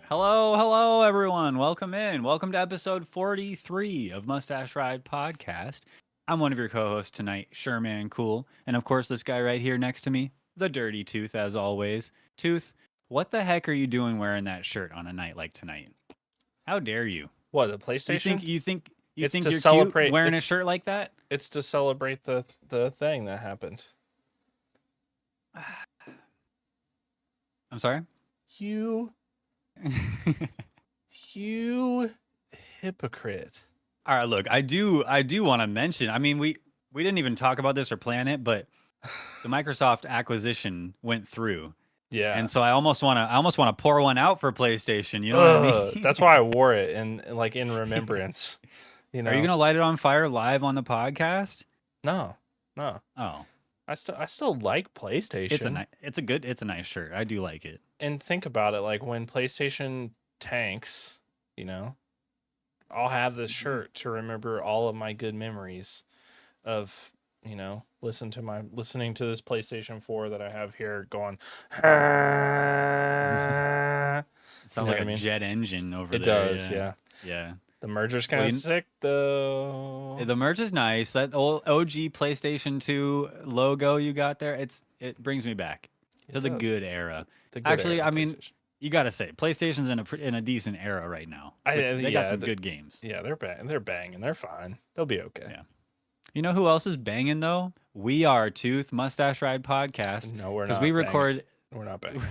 Hello, everyone. Welcome in. Welcome to episode 43 of Mustache Ride Podcast. I'm one of your co hosts tonight, Sherman Cool. And of course, this guy right here next to me, the Dirty Tooth, as always. Tooth, what the heck are you doing wearing that shirt on a night like tonight? How dare you? What, the You think PlayStation? you think you It's think to you're cute celebrate wearing a shirt like that? it's to celebrate the thing that happened. I'm sorry? You you hypocrite. All right, look, I do want to mention. I mean, we didn't even talk about this or plan it, but the Microsoft acquisition went through. Yeah. And so I almost want to pour one out for PlayStation, you know what I Ugh, mean? that's why I wore it in remembrance, you Are you know. going to light it on fire live on the podcast? No. No. Oh, I still like PlayStation. it's a nice shirt. I do like it. And think about it, like when PlayStation tanks, you know, I'll have this Mhm. shirt to remember all of my good memories of listening to this PlayStation 4 that I have here going It you sounds know like what I a mean? jet engine over It there. does, Yeah. yeah. Yeah. The merger's Well, kind of sick though. the merch is nice. That old OG PlayStation 2 logo you got there, it brings me back It to the does. good era. The good Actually, era I mean, PlayStation. you got to say PlayStation's in a decent era right now. I They got yeah, some good games. yeah, they're banging. They're fine. They'll be okay. Yeah. You know who else is banging though? We are Tooth Mustache Ride Podcast No, we're because we not banging. record. We're not banging.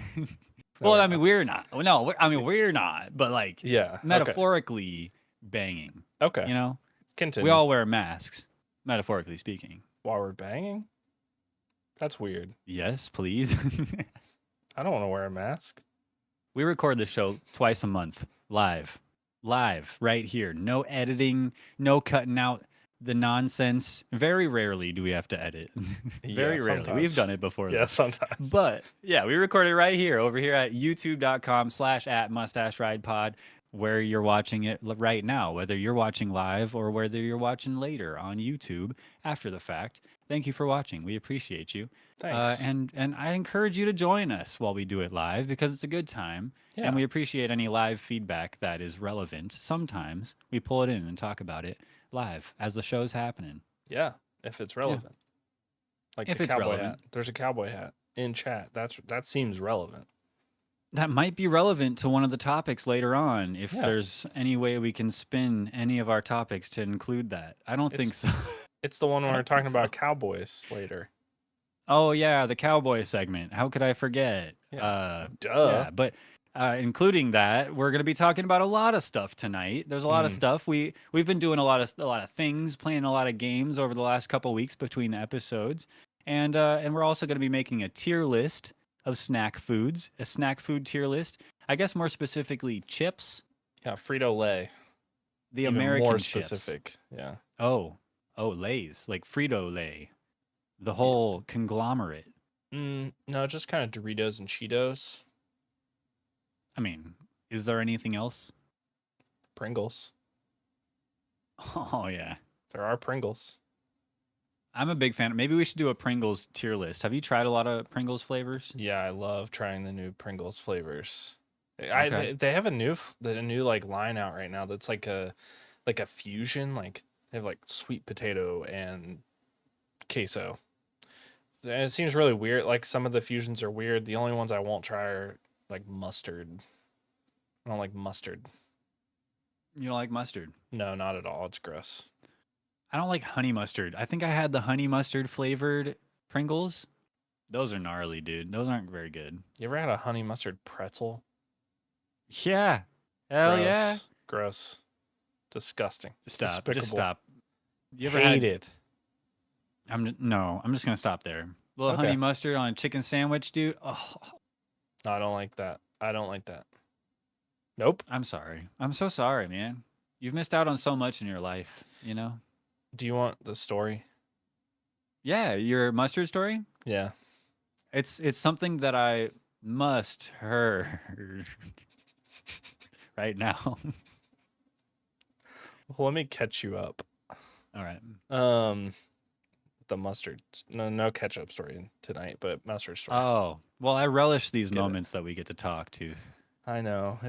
No, Well, we're I mean, not. we're not. No, I mean, we're not. But like Yeah, okay. metaphorically banging. Okay. You know, we Continue. all wear masks, metaphorically speaking. While we're banging? That's weird. Yes, please. I don't want to wear a mask. We record the show twice a month, live, right here. No editing, no cutting out the nonsense. Very rarely do we have to edit. Yeah, Very rarely. We've sometimes. done it before Yeah, though. sometimes. But yeah, we record it right here over here at youtube.com/at mustache ride pod, where you're watching it right now, whether you're watching live or whether you're watching later on YouTube after the fact. Thank you for watching. We appreciate you. Thanks. And I encourage you to join us while we do it live because it's a good time. And Yeah. we appreciate any live feedback that is relevant. Sometimes we pull it in and talk about it live as the show's happening. Yeah, if it's Yeah. relevant. Like the If it's cowboy relevant. hat. There's a cowboy hat in chat. That seems relevant. That might be relevant to one of the topics later on if Yeah. there's any way we can spin any of our topics to include that. I don't think It's so. it's the one I where we're don't think talking so. about cowboys later. Oh yeah, the cowboy segment. How could I forget? Yeah. Duh. Yeah, but including that, we're gonna be talking about a lot of stuff tonight. There's a lot of Mm. stuff we've been doing a lot of things, playing a lot of games over the last couple weeks between the episodes, and we're also gonna be making a tier list of snack foods, a snack food tier list. I guess more specifically, chips, Yeah, Frito Lay. the Even more American chips. specific. Yeah. Oh, Lay's, like Frito Lay, the Yeah. whole conglomerate. No, just kind of Doritos and Cheetos. I mean, is there anything else? Pringles. Oh yeah. There are Pringles. I'm a big fan. Maybe we should do a Pringles tier list. Have you tried a lot of Pringles flavors? Yeah, I love trying the new Pringles flavors. Okay. They have a new like line out right now that's like a fusion. Like they have like sweet potato and queso. And it seems really weird. Like some of the fusions are weird. The only ones I won't try are like mustard. I don't like mustard. You don't like mustard? No, not at all. It's gross. I don't like honey mustard. I think I had the honey mustard flavored Pringles. Those are gnarly, dude. Those aren't very good. You ever had a honey mustard pretzel? Yeah. Hell yeah. Gross. Gross. Disgusting. Just stop. Despicable. Just stop. You ever Hate had it. No, I'm just gonna stop there. Little honey Okay. mustard on a chicken sandwich, dude. Oh, No, I don't like that. I don't like that. Nope. I'm sorry. I'm so sorry, man. You've missed out on so much in your life, you know? Do you want the story? Yeah, your mustard story? Yeah. It's something that I must heard right now. Well, let me catch you up. All right. Um, the mustard. No ketchup story tonight, but mustard story. Oh, well, I relish these Get it. moments that we get to talk to. I know.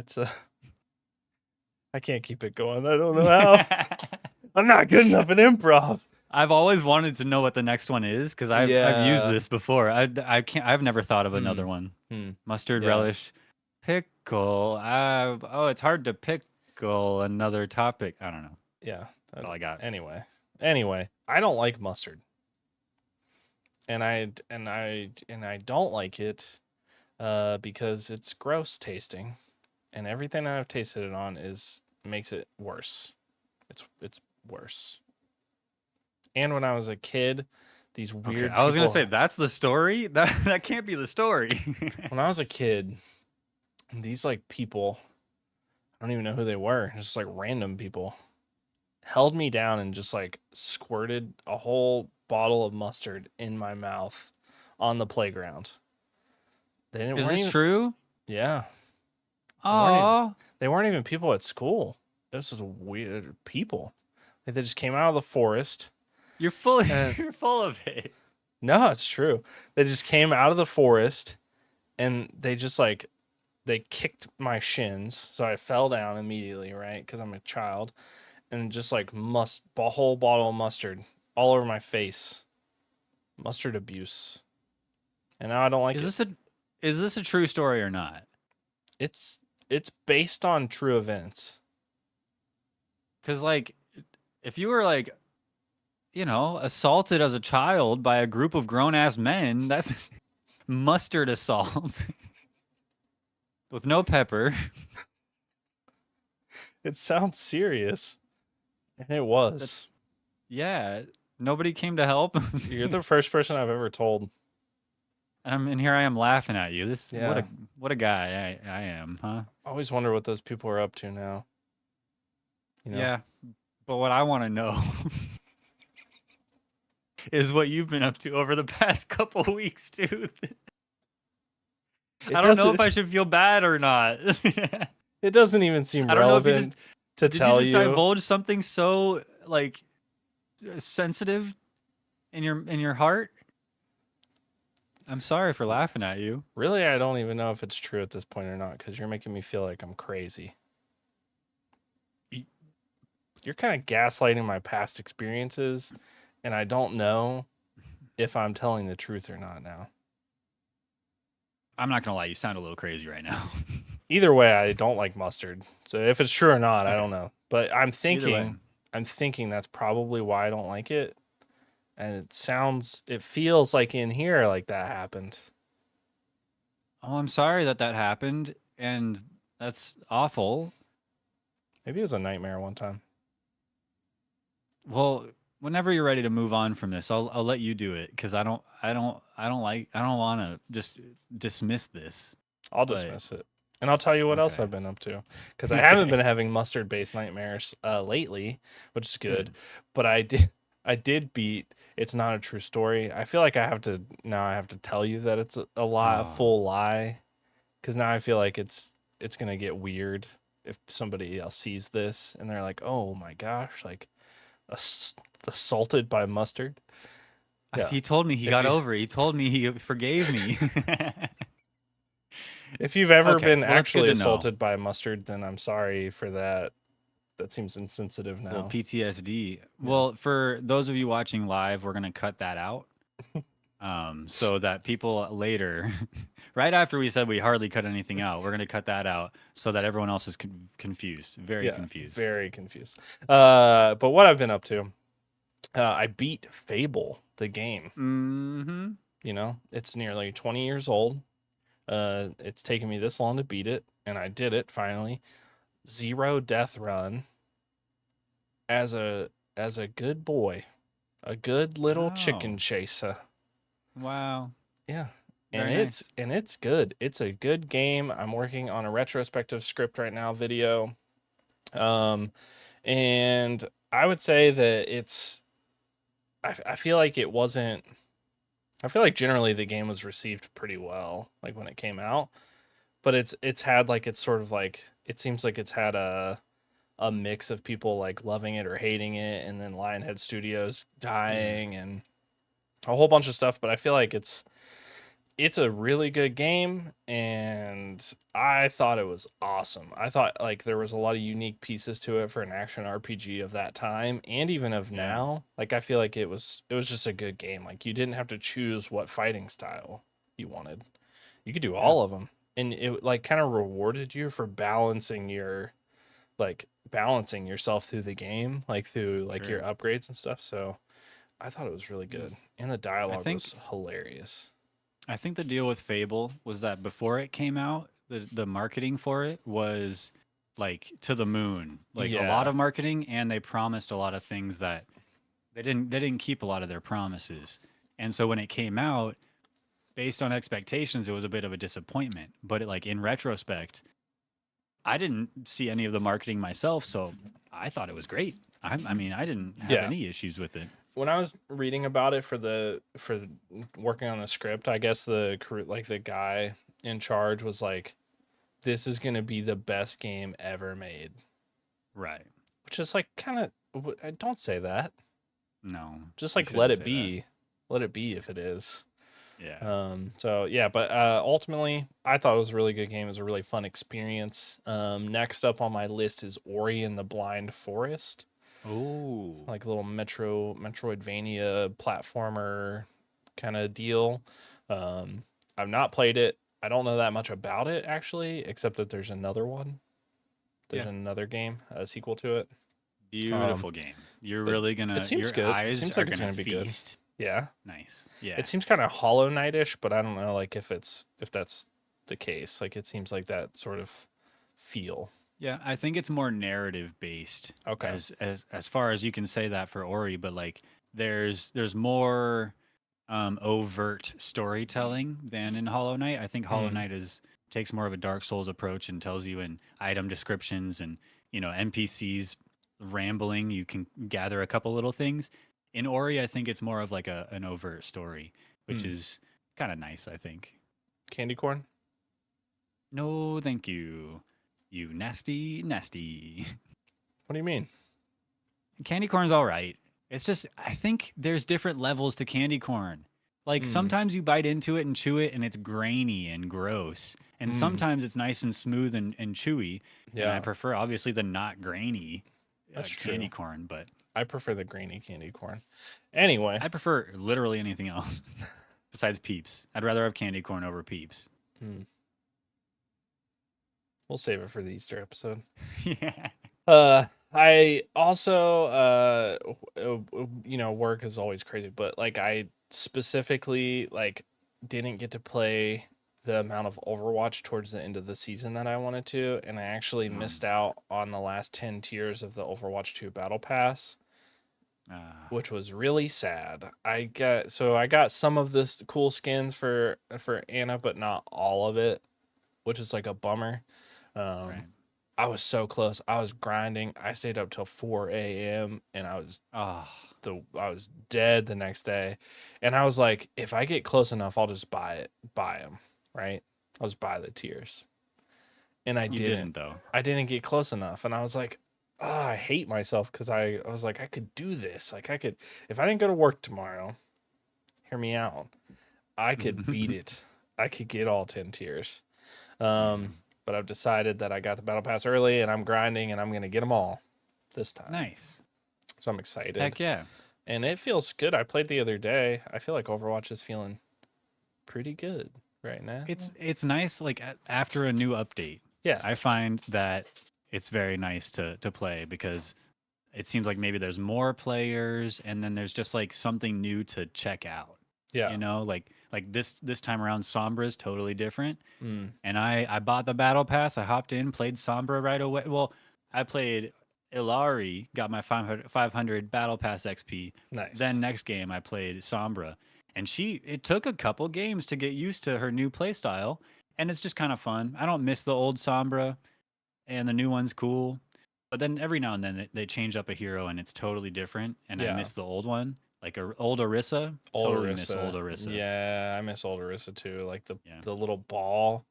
I can't keep it going. I don't know how. I'm not good enough at improv. I've always wanted to know what the next one is because I've used Yeah. this before. I've never thought of another one. Mustard Yeah. relish, pickle. Oh, it's hard to pickle another topic. I don't know. Yeah. That's all I got. Anyway, I don't like mustard, and I don't like it, because it's gross tasting, and everything I've tasted it on makes it worse. It's worse. And when I was a kid, these weird Okay, I was gonna people. say that's the story. That can't be the story. When I was a kid, these like people, I don't even know who they were, just like random people, held me down and just like squirted a whole bottle of mustard in my mouth on the playground. They didn't. Is weren't this even, true? Yeah, Oh, they weren't even people at school. This was weird people. Like they just came out of the forest. you're full. And You're full of it. no, it's true. They just came out of the forest, and they just like they kicked my shins, so I fell down immediately, right? Because I'm a child, and just like a whole bottle of mustard all over my face. Mustard abuse, and now I don't like Is it. this a true story or not? It's based on true events. Because like, if you were like, assaulted as a child by a group of grown ass men, that's mustard assault with no pepper. It sounds serious, and it was. Yeah, nobody came to help. You're the first person I've ever told. And here I am laughing at you. Yeah. What a guy I am, huh? I always wonder what those people are up to now. Yeah, but what I want to know is what you've been up to over the past couple weeks, dude. I don't know if I should feel bad or not. It doesn't even seem I don't know if relevant to tell you. Did you just divulge something so like sensitive in your heart? I'm sorry for laughing at you. Really, I don't even know if it's true at this point or not, because you're making me feel like I'm crazy. You're kind of gaslighting my past experiences, and I don't know if I'm telling the truth or not now. I'm not gonna lie, you sound a little crazy right now. Either way, I don't like mustard. So if it's true or not, I don't know. But I'm thinking that's probably why I don't like it. And it feels like in here like that happened. Oh, I'm sorry that happened, and that's awful. Maybe it was a nightmare one time. Well, whenever you're ready to move on from this, I'll let you do it because I don't want to just dismiss this. I'll dismiss it. And I'll tell you what else I've been up to, because I haven't been having mustard-based nightmares lately, which is good. But I did beat It's Not a True Story. I feel like I have to tell you that it's a lie, a full lie, because now I feel like it's gonna get weird if somebody else sees this and they're like, oh my gosh, like assaulted by mustard. Yeah. He told me he got over it. He told me he forgave me. If you've ever been actually assaulted by mustard, then I'm sorry for that. That seems insensitive now. Well, PTSD. Yeah. Well, for those of you watching live, we're going to cut that out. So that people later, right after we said we hardly cut anything out, we're going to cut that out so that everyone else is confused. Very confused. Very confused. But what I've been up to, I beat Fable, the game. Mm-hmm. It's nearly 20 years old. It's taken me this long to beat it, and I did it finally. 0 death run. As a good boy, a good little chicken chaser. Wow. Yeah. And it's good. It's a good game. I'm working on a retrospective script right now, video. And I would say that I feel like it wasn't. I feel like generally the game was received pretty well, like when it came out. But it's had like it seems like it's had a mix of people like loving it or hating it, and then Lionhead Studios dying and a whole bunch of stuff. But I feel like it's it's a really good game, and I thought it was awesome. I thought like there was a lot of unique pieces to it for an action RPG of that time and even of Yeah, now. Like I feel like it was just a good game. Like you didn't have to choose what fighting style you wanted. You could do yeah, all of them, and it like kind of rewarded you for balancing yourself through the game, like through like your sure. upgrades and stuff. So I thought it was really Yeah. good, and the I dialogue think was hilarious. I think the deal with Fable was that before it came out, the marketing for it was like to the moon. Like a lot Yeah. of marketing, and they promised a lot of things that they didn't keep a lot of their promises. And so when it came out, based on expectations, it was a bit of a disappointment. But like in retrospect, I didn't see any of the marketing myself, so I thought it was great. I mean, I didn't have Yeah. any issues with it. When I was reading about it for working on the script, I guess the guy in charge was like, "This is gonna be the best game ever made," Right. which is like kind of don't say that. No, Just you like let shouldn't it say that. be, let it be if it is. Yeah. So yeah, but ultimately, I thought it was a really good game. It was a really fun experience. Next up on my list is Ori and the Blind Forest, Oh, like a little Metroidvania platformer kind of deal. Um, I've not played it. I don't know that much about it actually, except that there's another one. There's yeah. another game, a sequel to it. Um, Beautiful game. You're but really it gonna, seems your good. It eyes seems are like it's gonna gonna be good. feast. Yeah. Nice. It Yeah. seems kind of Hollow Knight-ish, but I don't know like if that's the case. Like it seems like that sort of feel. Yeah, I think it's more narrative based Okay. as far as you can say that for Ori, but like there's more overt storytelling than in Hollow Knight. I think Hollow Mm, Knight is takes more of a Dark Souls approach and tells you in item descriptions and NPCs rambling. You can gather a couple little things. In Ori, I think it's more of like an overt story, which mm. is kind of nice. I think. Candy corn? No, thank you. You nasty, nasty. What do you mean? Candy corn's all right. It's just I think there's different levels to candy corn. Like Mm, sometimes you bite into it and chew it and it's grainy and gross. And mm. sometimes it's nice and smooth and chewy. And I Yeah, prefer obviously the not grainy that's candy true. corn, but I prefer the grainy candy corn. Anyway, I prefer literally anything else besides Peeps. I'd rather have candy corn over Peeps. mm, we'll save it for the Easter episode. Yeah. I also work is always crazy, but like I specifically like didn't get to play the amount of Overwatch towards the end of the season that I wanted to, and I actually Um, missed out on the last 10 tiers of the Overwatch 2 Battle Pass, uh, which was really sad. I got some of this cool skins for Anna, but not all of it, which is like a bummer. Um right. I was so close. I was grinding. I stayed up till 4 a.m. and Oh, I was dead the next day. And I was like, if I get close enough, I'll just buy them, right? I'll just buy the tiers. And I you didn't. didn't though. I didn't get close enough. And I was like, oh, I hate myself because I was like, I could do this. Like I could, if I didn't go to work tomorrow, hear me out. I could beat it. I could get all 10 tiers. Yeah. Um, but I've decided that I got the battle pass early and I'm grinding and I'm gonna get them all this time. Nice. So I'm excited, Heck yeah. and it feels good. I played the other day. I feel like Overwatch is feeling pretty good right now. It's nice like after a new update. Yeah, I find that it's very nice to play because it seems like maybe there's more players and then there's just like something new to check out. yeah. Like this time around Sombra is totally different. Mm, And I bought the battle pass. I hopped in, played Sombra right away. Well, I played Ilari, got my 500 battle pass XP. Then nice. next game I played Sombra. And it took a couple games to get used to her new playstyle, and it's just kind of fun. I don't miss the old Sombra, and the new one's cool. But then every now and then they change up a hero and it's totally different, and I Yeah, miss the old one. Like old Orisa, old totally miss Orisa. old Orisa. Yeah, I miss old Orisa too. Like the Yeah. the little ball.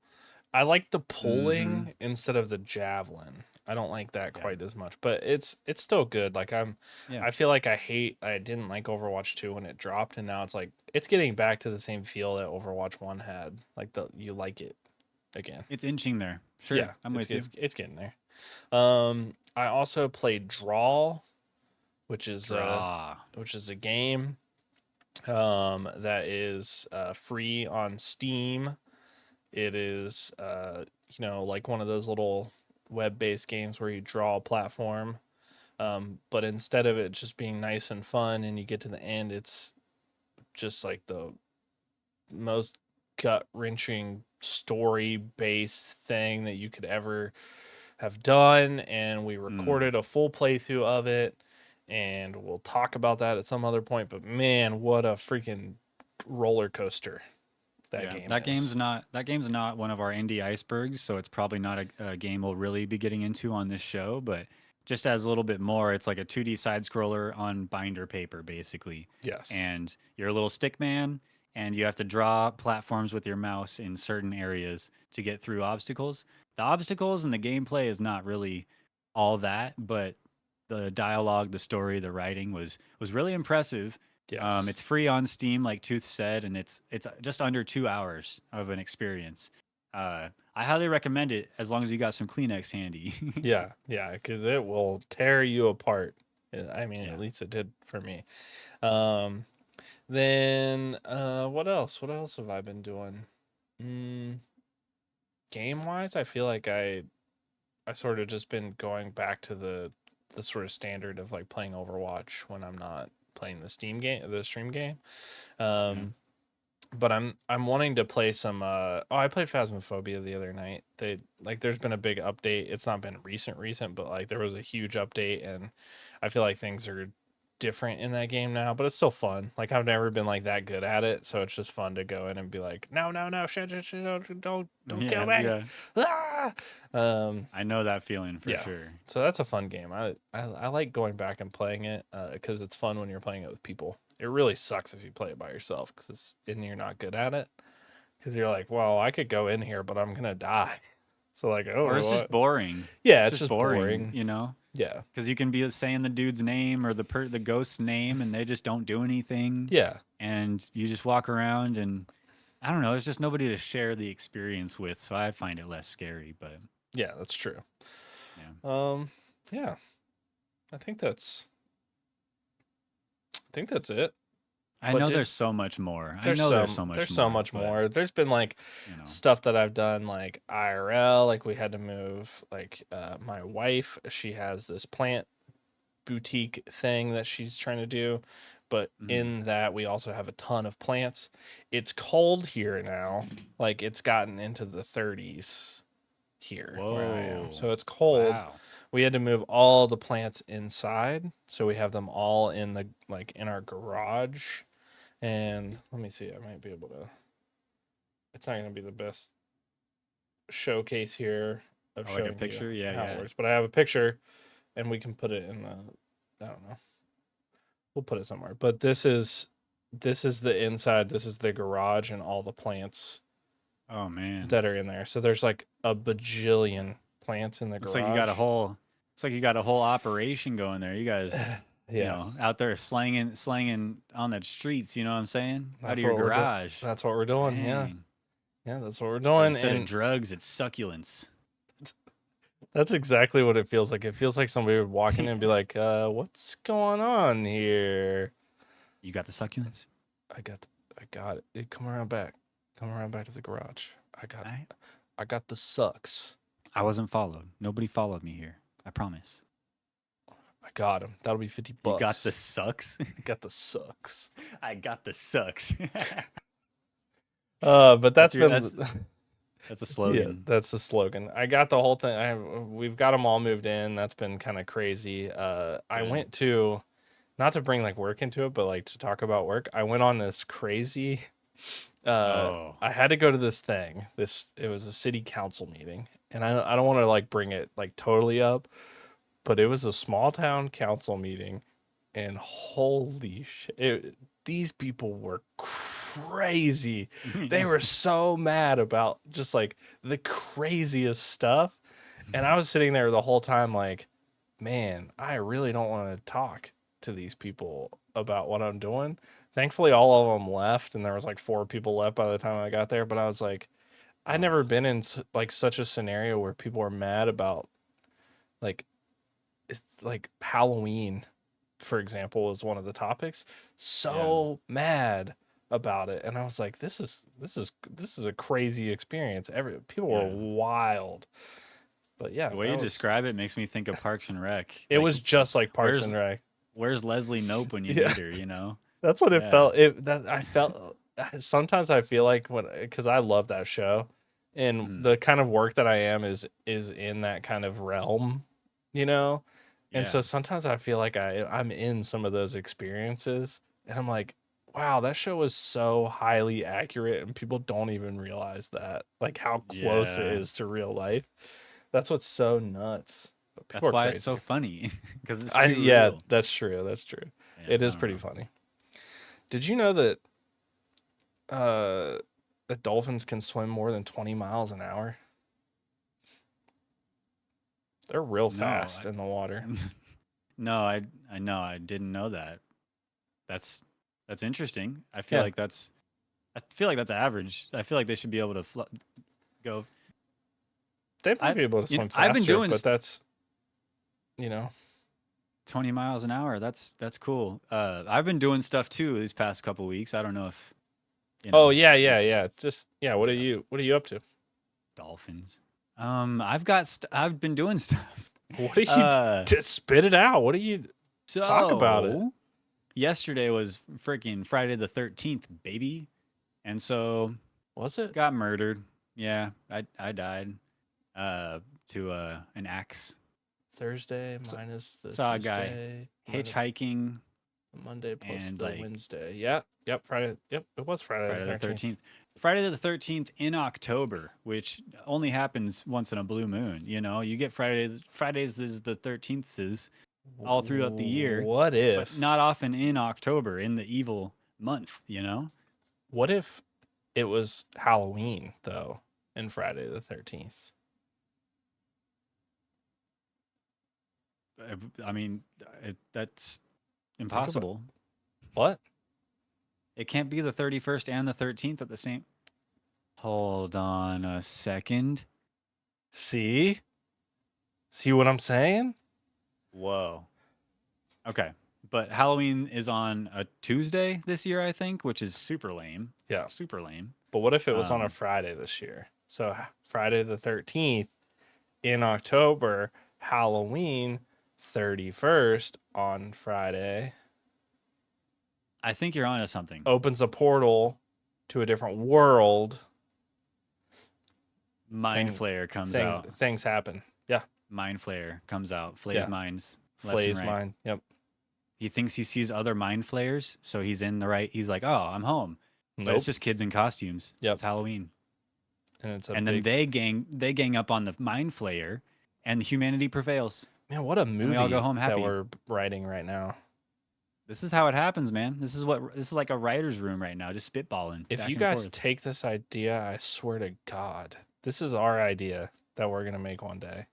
I like the Mm-hmm. pulling instead of the javelin. I don't like that Yeah. quite as much, but it's still good. Like Yeah. I feel like I didn't like Overwatch 2 when it dropped, and now it's like it's getting back to the same feel that Overwatch 1 had. Like you like it again. It's inching there. Sure. Yeah, I'm with you. it's getting there. I also played Draw, which is Draw. a game that is free on Steam. It is like one of those little web-based games where you draw a platform. But instead of it just being nice and fun and you get to the end, it's just like the most gut-wrenching story-based thing that you could ever have done. And we Mm. recorded a full playthrough of it, and we'll talk about that at some other point. But man, what a freaking roller coaster that Yeah, game is. that game's not one of our indie icebergs, so it's probably not a game we'll really be getting into on this show. But just as a little bit more, it's like a 2D side scroller on binder paper, basically, Yes. and you're a little stick man, and you have to draw platforms with your mouse in certain areas to get through obstacles. The obstacles and the gameplay is not really all that, but the dialogue, the story, the writing was really impressive. Yes. It's free on Steam, like Tooth said, and it's just under 2 hours of an experience. I highly recommend it as long as you got some Kleenex handy. Yeah, yeah, because it will tear you apart. I mean, Yeah, at least it did for me. Um, then what else? What else have I been doing? Mm, game wise, I feel like I sort of just been going back to the sort of standard of like playing Overwatch when I'm not playing the stream game. yeah. Um, but I'm wanting to play some I played Phasmophobia the other night. There's been a big update. It's not been recent, but like there was a huge update, and I feel like things are different in that game now, but it's still fun. Like I've never been like that good at it, so it's just fun to go in and be like, no, no, no, shit, don't kill Yeah, me. yeah. Ah! Um I know that feeling for yeah. sure. So that's a fun game. I like going back and playing it because it's fun when you're playing it with people. It really sucks if you play it by yourself and you're not good at it. Because you're like, well, I could go in here, but I'm gonna die. So like, Or oh, it's just what? boring. Yeah, It's it's just just boring, boring. you know? Yeah, Because you can be saying the dude's name or the ghost's name, and they just don't do anything, yeah, and you just walk around, and I don't know. There's just nobody to share the experience with, so I find it less scary. But yeah. That's true. yeah. Um, yeah, I think that's it. I But know did there's so much more. I there's know there's so some much there's so more, much but more. There's been like you know. stuff that I've done like IRL, like we had to move like my wife, she has this plant boutique thing that she's trying to do, but Mhm. in that we also have a ton of plants. It's cold here now. Like it's gotten into the 30s here where I am. Whoa. So it's cold. Wow. We had to move all the plants inside, so we have them all in the like in our garage. And let me see, I might be able to. It's not going to be the best showcase here of Oh, like a showing you picture? Yeah, how it yeah. works, but I have a picture, and we can put it in the. I don't know. We'll put it somewhere. But this is the inside. This is the garage and all the plants Oh man. that are in there. So there's like a bajillion plants in the Looks like you got a garage. whole looks like you got a whole operation going there. You guys, Yeah, out there slanging on the streets, you know what I'm saying? Out of that's your what we're doing. garage. That's what we're doing. Yeah, Dang. yeah, that's what we're But doing. instead of And drugs, it's succulents. that's exactly what it feels like. It feels like somebody would walk in and be like, what's going on here? You got the succulents? I got it. Come around back. Come around back to the garage. I I got the sucks. I wasn't followed. Nobody followed me here. I promise. I got him. That'll be 50 You got the bucks. sucks? I got the sucks. I got the sucks. But That's that's your been that's a yeah, slogan. that's the slogan. I got the whole thing. We've got them all moved in. That's been kind of crazy. I Good. went to not to bring like work into it, but like to talk about work. I went on this crazy Oh. I had to go to this thing. It was a city council meeting, and I don't want to like bring it like totally up, but it was a small town council meeting, and holy shit, these people were crazy. They were so mad about just like the craziest stuff. And I was sitting there the whole time like, man, I really don't want to talk to these people about what I'm doing. Thankfully, all of them left, and there was like 4 people left by the time I got there. But I was like, I'd Oh, never been in like such a scenario where people are mad about like it's like Halloween, for example, is one of the topics. yeah. So mad about it, and I was like, this is a crazy experience. People were Yeah. wild, but yeah, The way that you was describe it makes me think of Parks and Rec. it. Like, Was just like Parks where's and Rec. where's Leslie Nope when you Yeah, need her, you know? that's what it Yeah. felt. It that I felt. Sometimes I feel like when because I love that show, and Mm, the kind of work that I am is in that kind of realm, you know. And yeah. so sometimes I feel like I'm in some of those experiences, and I'm like, wow, that show was so highly accurate, and people don't even realize that, like how close it Yeah. is to real life. That's what's so nuts. But people That's are why it's so crazy. funny because it's I too yeah, real. that's true. That's true. Yeah, It I is don't pretty know. funny. Did you know that uh that dolphins can swim more than 20 miles an hour? They're real No, fast in the water. no, I know I didn't know that. That's that's interesting. Yeah, I feel like that's average. I feel like they should be able to go. they might I be able to you know swim I've been faster, doing but that's, you know. 20 miles an hour. That's cool. I've been doing stuff too these past couple weeks. I don't know if you Oh know yeah, you yeah, yeah. Just yeah, uh, what are you up to? dolphins. I've been doing stuff. What are you Uh, just spit it out. What do you talk about it? so yesterday was freaking Friday the 13th, baby, and so Was it got murdered. Yeah, I died. To an axe. Thursday S minus the Saw a guy Tuesday minus hitchhiking the Monday plus and the like Wednesday? Yeah, yep, Friday. Yep, it was Friday the Friday the 13th. 13th. Friday the 13th in October, which only happens once in a blue moon. You know, you get Fridays is the 13th is all throughout the year, What but not if often in October in the evil month, you know? what if it was Halloween though, and Friday the 13th? I mean, that's Think about impossible. what? It can't be the 31st and the 13th at the same. Hold on a second. See? See what I'm saying? Whoa. Okay. But Halloween is on a Tuesday this year, I think, which is super lame. Yeah. Super lame. But what if it was on a Um, Friday this year? So Friday the 13th in October, Halloween 31st on Friday I think you're onto something. opens a portal to a different world. Mind Thing, Flayer comes things out. things happen. Yeah. Mind Flayer comes out. Flays Yeah. minds left and Flay's right. mine. Yep. He thinks he sees other mind flayers, so he's in the right. He's like, "Oh, I'm home," but it's Nope. just kids in costumes. Yep. It's Halloween, And it's a and then big they gang up on the mind flayer, and humanity prevails, man, what a and we all go movie home that happy. we're writing right now. This is how it happens, man. This is like a writer's room right now, just spitballing If back you and guys forth. take this idea, I swear to God, this is our idea that we're gonna make one day.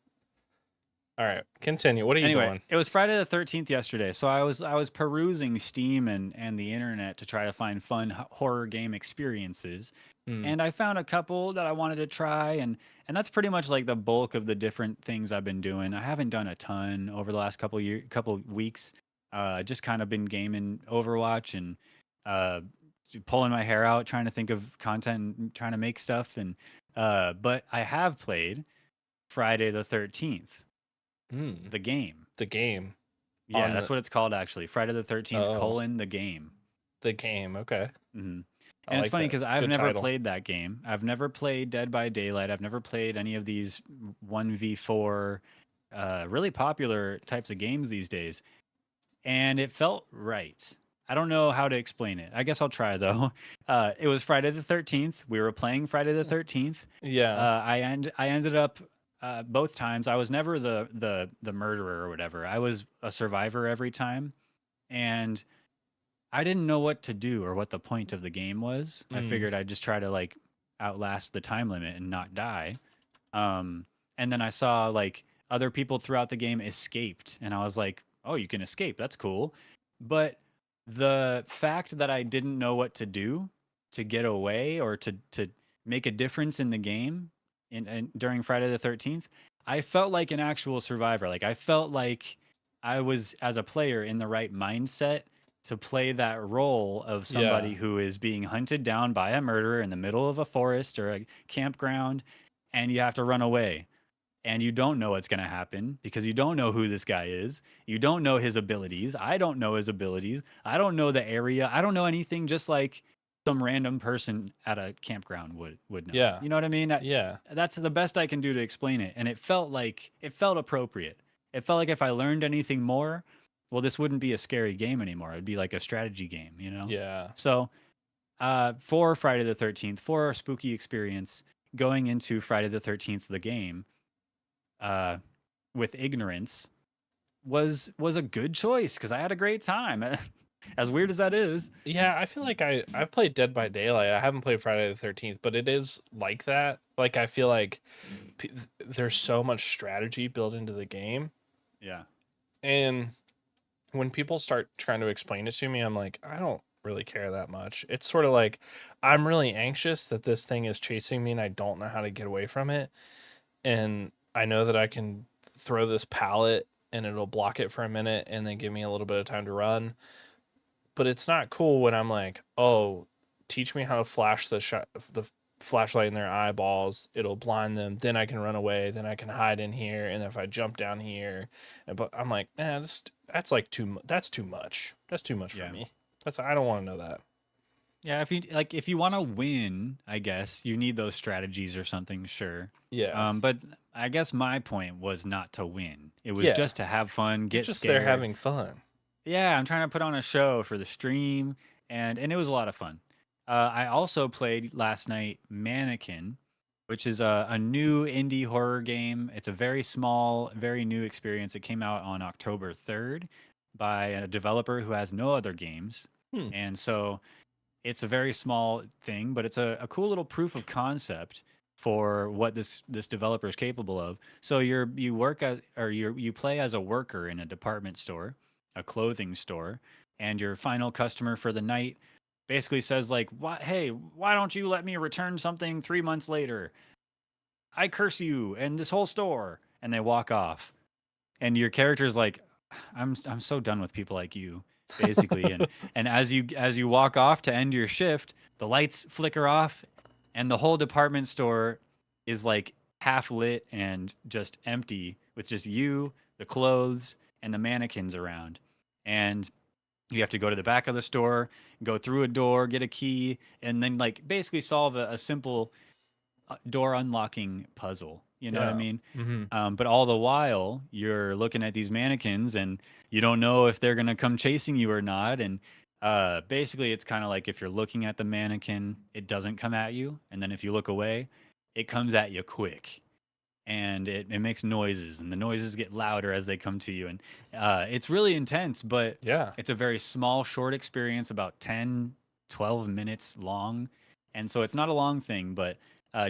All right, continue. What are you Anyway, doing? it was Friday the 13th yesterday, so I was perusing Steam and the internet to try to find fun horror game experiences, Hmm. and I found a couple that I wanted to try, and that's pretty much like the bulk of the different things I've been doing. I haven't done a ton over the last couple weeks. Just kind of been gaming Overwatch and uh, pulling my hair out, trying to think of content, and trying to make stuff, and but I have played Friday the 13th, Hmm. the game. The game Yeah, on that's the what it's called actually. Friday the 13th oh colon the game. the game. Okay, hmm I And it's like funny that. because I've Good never title. played that game. I've never played Dead by Daylight. I've never played any of these 1v4 really popular types of games these days. And it felt right. I don't know how to explain it. I guess I'll try though. It was Friday the 13th. We were playing Friday the 13th. Yeah. I ended up both times. I was never the murderer or whatever. I was a survivor every time, and I didn't know what to do or what the point of the game was. I Hmm. figured I'd just try to like outlast the time limit and not die. Um, and then I saw like other people throughout the game escaped, and I was like, "Oh, you can escape. That's cool." But the fact that I didn't know what to do to get away or to make a difference in the game in during Friday the 13th, I felt like an actual survivor. Like I felt like I was as a player in the right mindset to play that role of Yeah. somebody who is being hunted down by a murderer in the middle of a forest or a campground, and you have to run away, and you don't know what's going to happen because you don't know who this guy is. You don't know his abilities. I don't know his abilities. I don't know the area. I don't know anything, just like some random person at a campground would know. Yeah. You know what I mean? Yeah. That's the best I can do to explain it, and it felt appropriate. It felt like if I learned anything more, well, this wouldn't be a scary game anymore. It'd be like a strategy game, you know? Yeah. So, for Friday the 13th, for our spooky experience going into Friday the 13th, the game, uh, with ignorance was a good choice because I had a great time. As weird as that is. Yeah, I feel like I've played Dead by Daylight. I haven't played Friday the 13th, but it is like that. Like I feel like there's so much strategy built into the game, Yeah. and when people start trying to explain it to me, I'm like, I don't really care that much. It's sort of like I'm really anxious that this thing is chasing me and I don't know how to get away from it. And I know that I can throw this pallet and it'll block it for a minute and then give me a little bit of time to run. But it's not cool when I'm like, "Oh, teach me how to flash the flashlight in their eyeballs. It'll blind them. Then I can run away. Then I can hide in here. And if I jump down here, but I'm like, that's like that's too much. That's too much for Yeah. me. I don't want to know that. Yeah, if you want to win, I guess you need those strategies or something, sure. Yeah, But I guess my point was not to win. It was yeah. just to have fun, You're get just there scared. having fun. Yeah, I'm trying to put on a show for the stream, and it was a lot of fun. I also played last night Mannequin, which is a new indie horror game. It's a very small, very new experience. It came out on October 3rd by a developer who has no other games, Hmm. and so it's a very small thing, but it's a cool little proof of concept for what this developer is capable of. So you work as or you play as a worker in a department store, a clothing store, and your final customer for the night basically says like, "What? Hey, why don't you let me return something 3 months later? I curse you and this whole store." And they walk off, and your character's like, I'm so done with people like you, basically. And as you walk off to end your shift, the lights flicker off, and the whole department store is like half lit and just empty with just you, the clothes, and the mannequins around. And you have to go to the back of the store, go through a door, get a key, and then like basically solve a simple door unlocking puzzle. You know what I Yeah. mean? Mm-hmm. But all the while, you're looking at these mannequins, and you don't know if they're gonna come chasing you or not. And basically, it's kind of like if you're looking at the mannequin, it doesn't come at you, and then if you look away, it comes at you quick, and it makes noises, and the noises get louder as they come to you, and it's really intense. But Yeah. it's a very small, short experience, about 10, 12 minutes long, and so it's not a long thing, but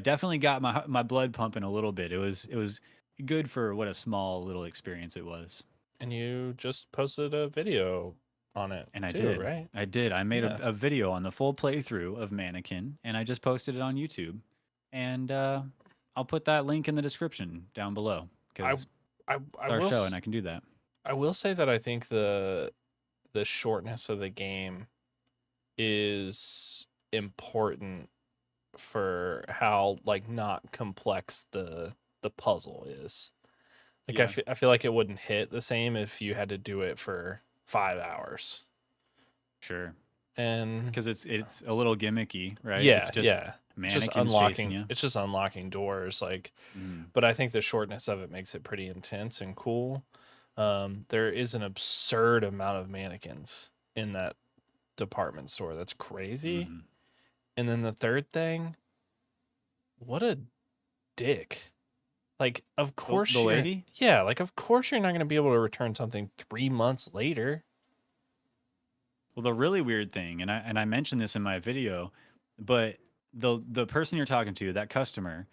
definitely got my blood pumping a little bit. It was good for what a small little experience it was. And you just posted a video on it And I too, did. right? I did. I made Yeah. a video on the full playthrough of Mannequin, and I just posted it on YouTube. And I'll put that link in the description down below I because I it's our will show, and I can do that. I will say that I think the shortness of the game is important for how like not complex the puzzle is. Like Yeah, I feel like it wouldn't hit the same if you had to do it for 5 hours. sure. And Because it's a little gimmicky, right? It's yeah, just yeah. mannequins chasing you. It's just unlocking doors like, Mm. but I think the shortness of it makes it pretty intense and cool. There is an absurd amount of mannequins in that department store. That's crazy. Hmm. And then the third thing, what a dick. Like, of The course lady. yeah, like, of course you're not going to be able to return something 3 months later. Well, the really weird thing, and I mentioned this in my video, but the person you're talking to, that customer,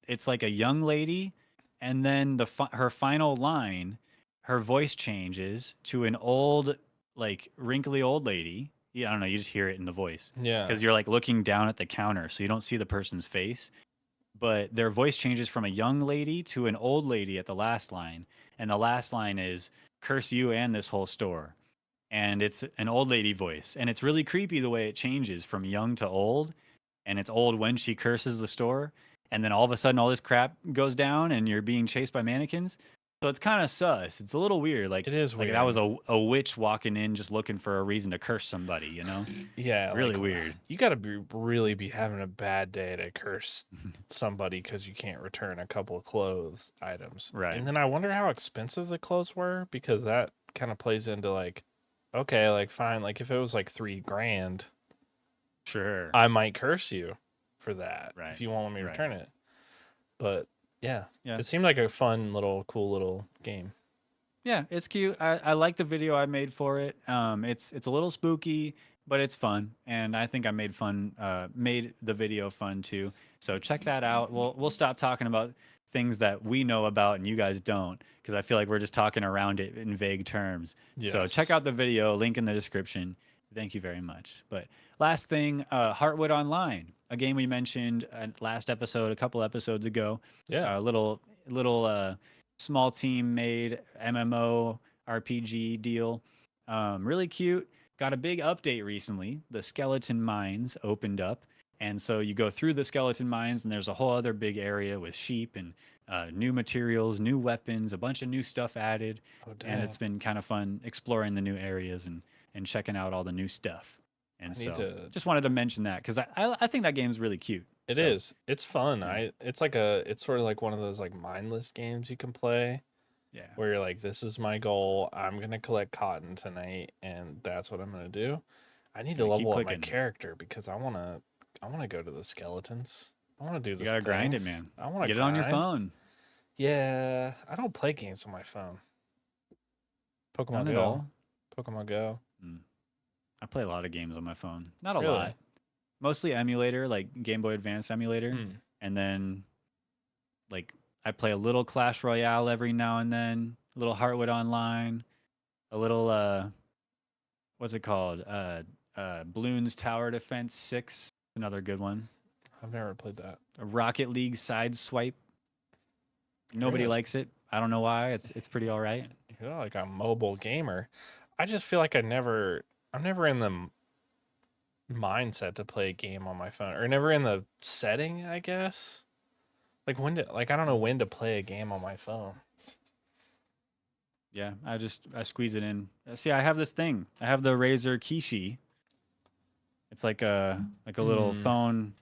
it's like a young lady and then her final line, her voice changes to an old, like wrinkly old lady. Yeah, I don't know. You just hear it in the voice Yeah. because you're like looking down at the counter, so you don't see the person's face. But their voice changes from a young lady to an old lady at the last line, and the last line is "curse you and this whole store." And it's an old lady voice, and it's really creepy the way it changes from young to old, and it's old when she curses the store, and then all of a sudden all this crap goes down and you're being chased by mannequins. So it's kind of sus. It's a little weird, It is like that was weird. a witch walking in just looking for a reason to curse somebody, you know? Yeah, Really like weird. you got to be really be having a bad day to curse somebody because you can't return a couple of clothes items. Right. And then I wonder how expensive the clothes were because that kind of plays into like, okay, like fine, like if it was like 3 grand, Sure. I might curse you for that if Right. you want me to Right. return it. But yeah, Yeah. it seemed like a fun little, cool little game. Yeah, it's cute. I like the video I made for it. It's a little spooky, but it's fun, and I think I made the video fun too. So check that out. We'll stop talking about things that we know about and you guys don't, because I feel like we're just talking around it in vague terms. So check Yes. out the video, link in the description. Thank you very much. But last thing, Heartwood Online, a game we mentioned last episode, a couple episodes ago. Yeah. A little small team made MMO RPG deal. Really cute. Got a big update recently. The skeleton mines opened up. And so you go through the skeleton mines, and there's a whole other big area with sheep and new materials, new weapons, a bunch of new stuff added. Oh, And dang. it's been kind of fun exploring the new areas and checking out all the new stuff. And I need so to. just wanted to mention that because I think that game's really cute. It So, is. It's fun. yeah. It's sort of like one of those like mindless games you can play Yeah. where you're like, this is my goal. I'm gonna collect cotton tonight, and that's what I'm gonna do. I need Just to gonna keep level up my clicking. character because I wanna go to the skeletons. I wanna do You these gotta grind it, things. man. I wanna Get it on your grind. phone. Yeah, I don't play games on my phone. Pokemon None at Go. all. Pokemon Go. Mm. I play a lot of games on my phone. Not a Really? lot. Mostly emulator, like Game Boy Advance emulator. Hmm. And then, like, I play a little Clash Royale every now and then, a little Heartwood Online, a little, what's it called? Bloons Tower Defense 6, another good one. I've never played that. A Rocket League Sideswipe. You're Nobody a, likes it. I don't know why. It's pretty all right. you're like a mobile gamer. I just feel like I'm never in the mindset to play a game on my phone or never in the setting, I guess. Like I don't know when to play a game on my phone. Yeah, I squeeze it in. See, I have this thing. I have the Razer Kishi. It's like a little Hmm.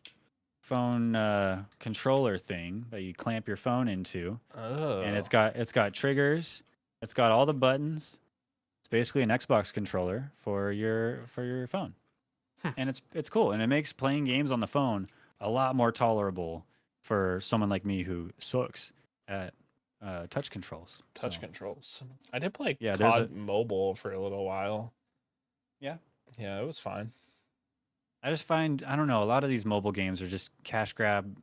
phone controller thing that you clamp your phone into, and Oh. it's got triggers. It's got all the buttons. It's basically an Xbox controller for your phone, Hmm. and it's cool, and it makes playing games on the phone a lot more tolerable for someone like me who sucks at touch controls. Touch So controls. I did play yeah, there's a COD Mobile for a little while. yeah. Yeah, it was fine. I just find I don't know a lot of these mobile games are just cash grab,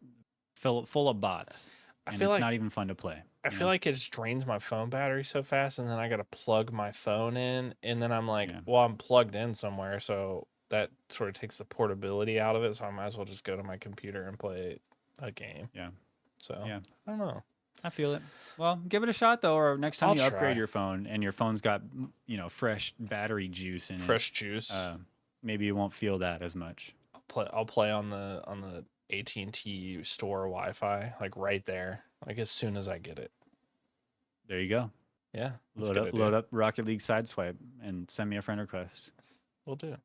full of bots, I and feel it's like not even fun to play. I You feel know? like it just drains my phone battery so fast, and then I gotta plug my phone in, and then I'm like, Yeah, well, I'm plugged in somewhere, so that sort of takes the portability out of it. So I might as well just go to my computer and play a game. yeah, So yeah. I don't know. I feel it. Well, give it a shot though, or next time I'll you upgrade try. your phone and your phone's got fresh battery juice in it, Fresh juice. uh, maybe you won't feel that as much. I'll play on the AT&T store Wi-Fi, like right there, like as soon as I get it. There you go. Yeah, that's a Load good up, load idea. up Rocket League Sideswipe, and send me a friend request. We'll do.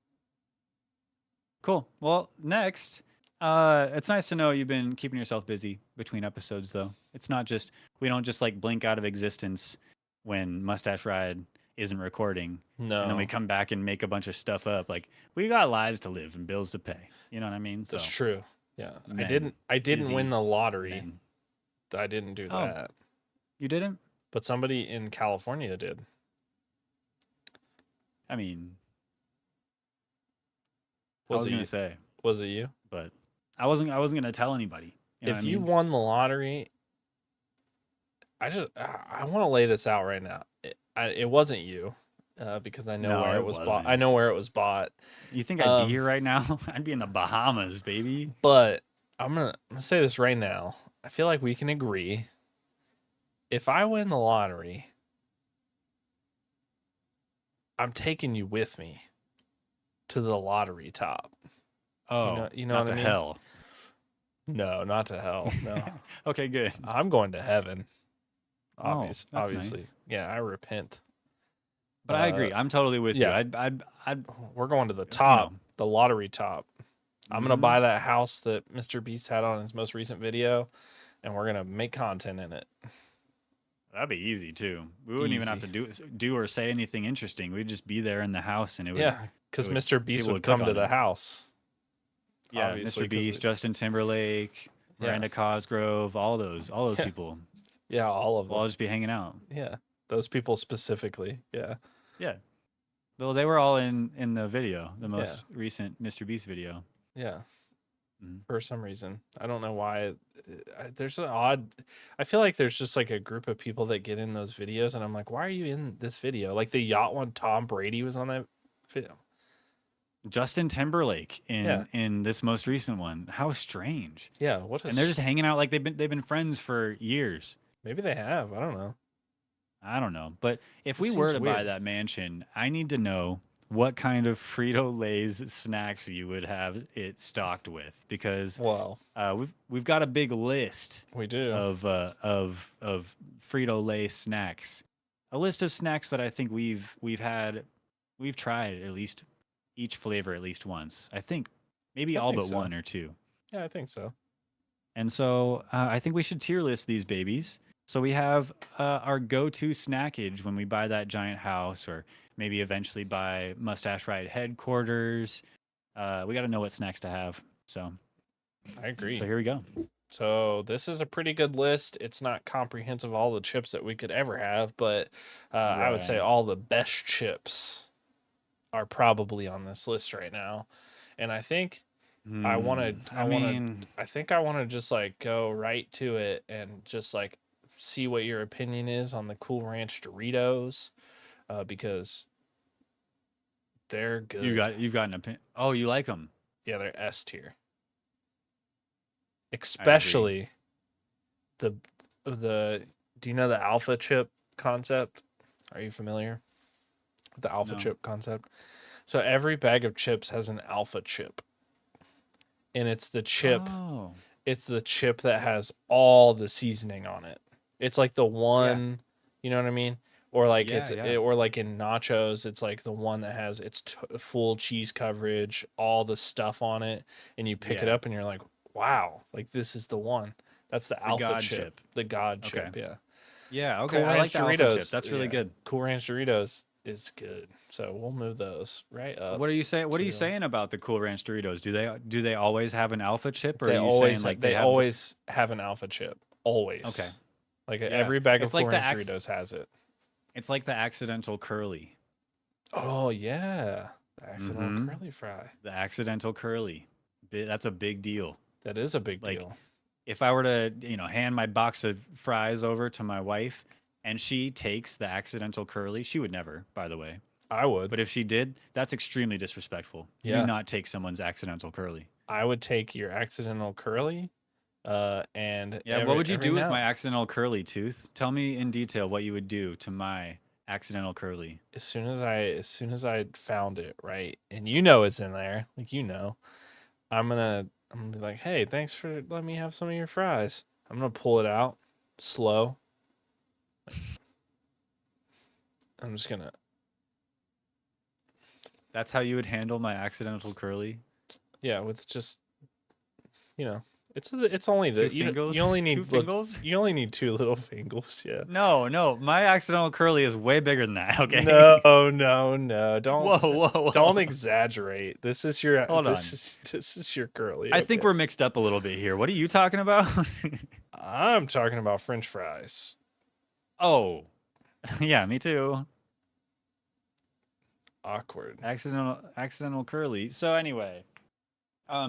Cool. Well, next, it's nice to know you've been keeping yourself busy between episodes, though. It's not just we don't just like blink out of existence when Mustache Ride isn't recording, and then we No, come back and make a bunch of stuff up. Like we got lives to live and bills to pay. You know what I mean? that's So true. Yeah, I men, didn't. I didn't win busy the lottery. men. I didn't do Oh, that. you didn't? But somebody in California did. I mean, I Was was it gonna you? say, Was it you? but I wasn't. I wasn't gonna tell anybody. You know what I If you mean? won the lottery I want to lay this out right now. It wasn't you, because I know No, where it it was bought. I know wasn't. where it was bought. You think I'd be Um, here right now? I'd be in the Bahamas, baby. but I'm gonna say this right now. I feel like we can agree. If I win the lottery, I'm taking you with me to the lottery top. Oh, You know not what I to mean? hell. No, not to hell. No, Okay, good. I'm going to heaven. Oh, that's Obviously. nice. Yeah, I repent. But I Uh, agree. I'm totally with you. yeah, I'd, we're going to the you top, know. the lottery top. I'm gonna Hmm. buy that house that Mr. Beast had on his most recent video, and we're gonna make content in it. That'd be easy too. We wouldn't even have Easy. to do or say anything interesting. We'd just be there in the house, and Yeah, it because would Mr. Beast people would would click come to on the it. house, Yeah, obviously. Mr. Because Beast, Justin Timberlake, yeah, Miranda Cosgrove, all those yeah, people yeah, all of will all them. just be hanging out. Yeah, those people specifically. Yeah, Yeah. Well, they were all in the video, the yeah, most recent Mr. Beast video. yeah. Mhm. For some reason, I don't know why. There's an odd. I feel like there's just like a group of people that get in those videos, and I'm like, why are you in this video? Like the yacht one, Tom Brady was on that video. Justin Timberlake Yeah, in this most recent one. How strange. yeah. What a And they're just hanging out like they've been friends for years. maybe they have. I don't know. I don't know. But if It we were seems to buy weird. that mansion, I need to know what kind of Frito Lay's snacks you would have it stocked with because Well, we've got a big list we do. of Frito Lay snacks. A list of snacks that I think we've tried at least each flavor at least once. I think maybe I all think but so. one or two. Yeah, I think so. And so I think we should tier list these babies. So we have our go-to snackage when we buy that giant house, or maybe eventually buy Mustache Ride headquarters. We got to know what snacks to have. I So agree. here we go. So this is a pretty good list. It's not comprehensive all the chips that we could ever have, but I would say Right. all the best chips are probably on this list right now. And I think I mean, I think I want to just like go right to it and just like see what your opinion is on the Cool Ranch Doritos, because they're good. you've got an opinion. Oh, you like them? Yeah, they're S tier. I agree. Especially the the do you know the alpha chip concept? Are you familiar with the alpha No. chip concept? So every bag of chips has an alpha chip, and Oh, it's the chip that has all the seasoning on it. It's like the yeah, one, you know what I mean? Or like yeah. or like in nachos, it's like the one that has its full cheese coverage, all the stuff on it, and you pick it Yeah. up and you're like, wow, like this is the one. That's the The alpha God chip, chip. the God Okay. chip. Yeah. Yeah. Okay. Cool I like Ranch the alpha chip. Doritos. That's really Yeah. good. Cool Ranch Doritos is good. So we'll move those right up What are you saying? What are you to. saying about the Cool Ranch Doritos? Do they always have an alpha chip, or are you saying like they They have the? always have an alpha chip. Okay. Always. Like Yeah. every bag of It's Cool like Ranch Doritos has it. it's like the accidental curly. Oh yeah. The accidental Mm-hmm. curly fry. The accidental curly. That's a big deal. That is a big Like deal. if I were to, hand my box of fries over to my wife and she takes the accidental curly, she would never, by the way. I would. But if she did, that's extremely disrespectful. You do Yeah. not take someone's accidental curly. I would take your accidental curly. And Yeah, what would you every do with now my accidental curly tooth? Tell me in detail what you would do to my accidental curly. as soon as I found it, right? And you know it's in there. Like I'm gonna be like, hey, thanks for letting me have some of your fries. I'm gonna pull it out slow. I'm just gonna That's how you would handle my accidental curly? yeah, with just you know, it's only Two you fingers? only Two need fingers? you only need two little fingers, yeah. No, no, my accidental curly is way bigger than that, No, okay? no. Whoa, whoa, Don't whoa. exaggerate. Hold on. This is your curly, I think okay? we're mixed up a little bit here. What are you talking about? I'm talking about French fries. Oh, yeah, me too. Awkward. Accidental curly. So anyway,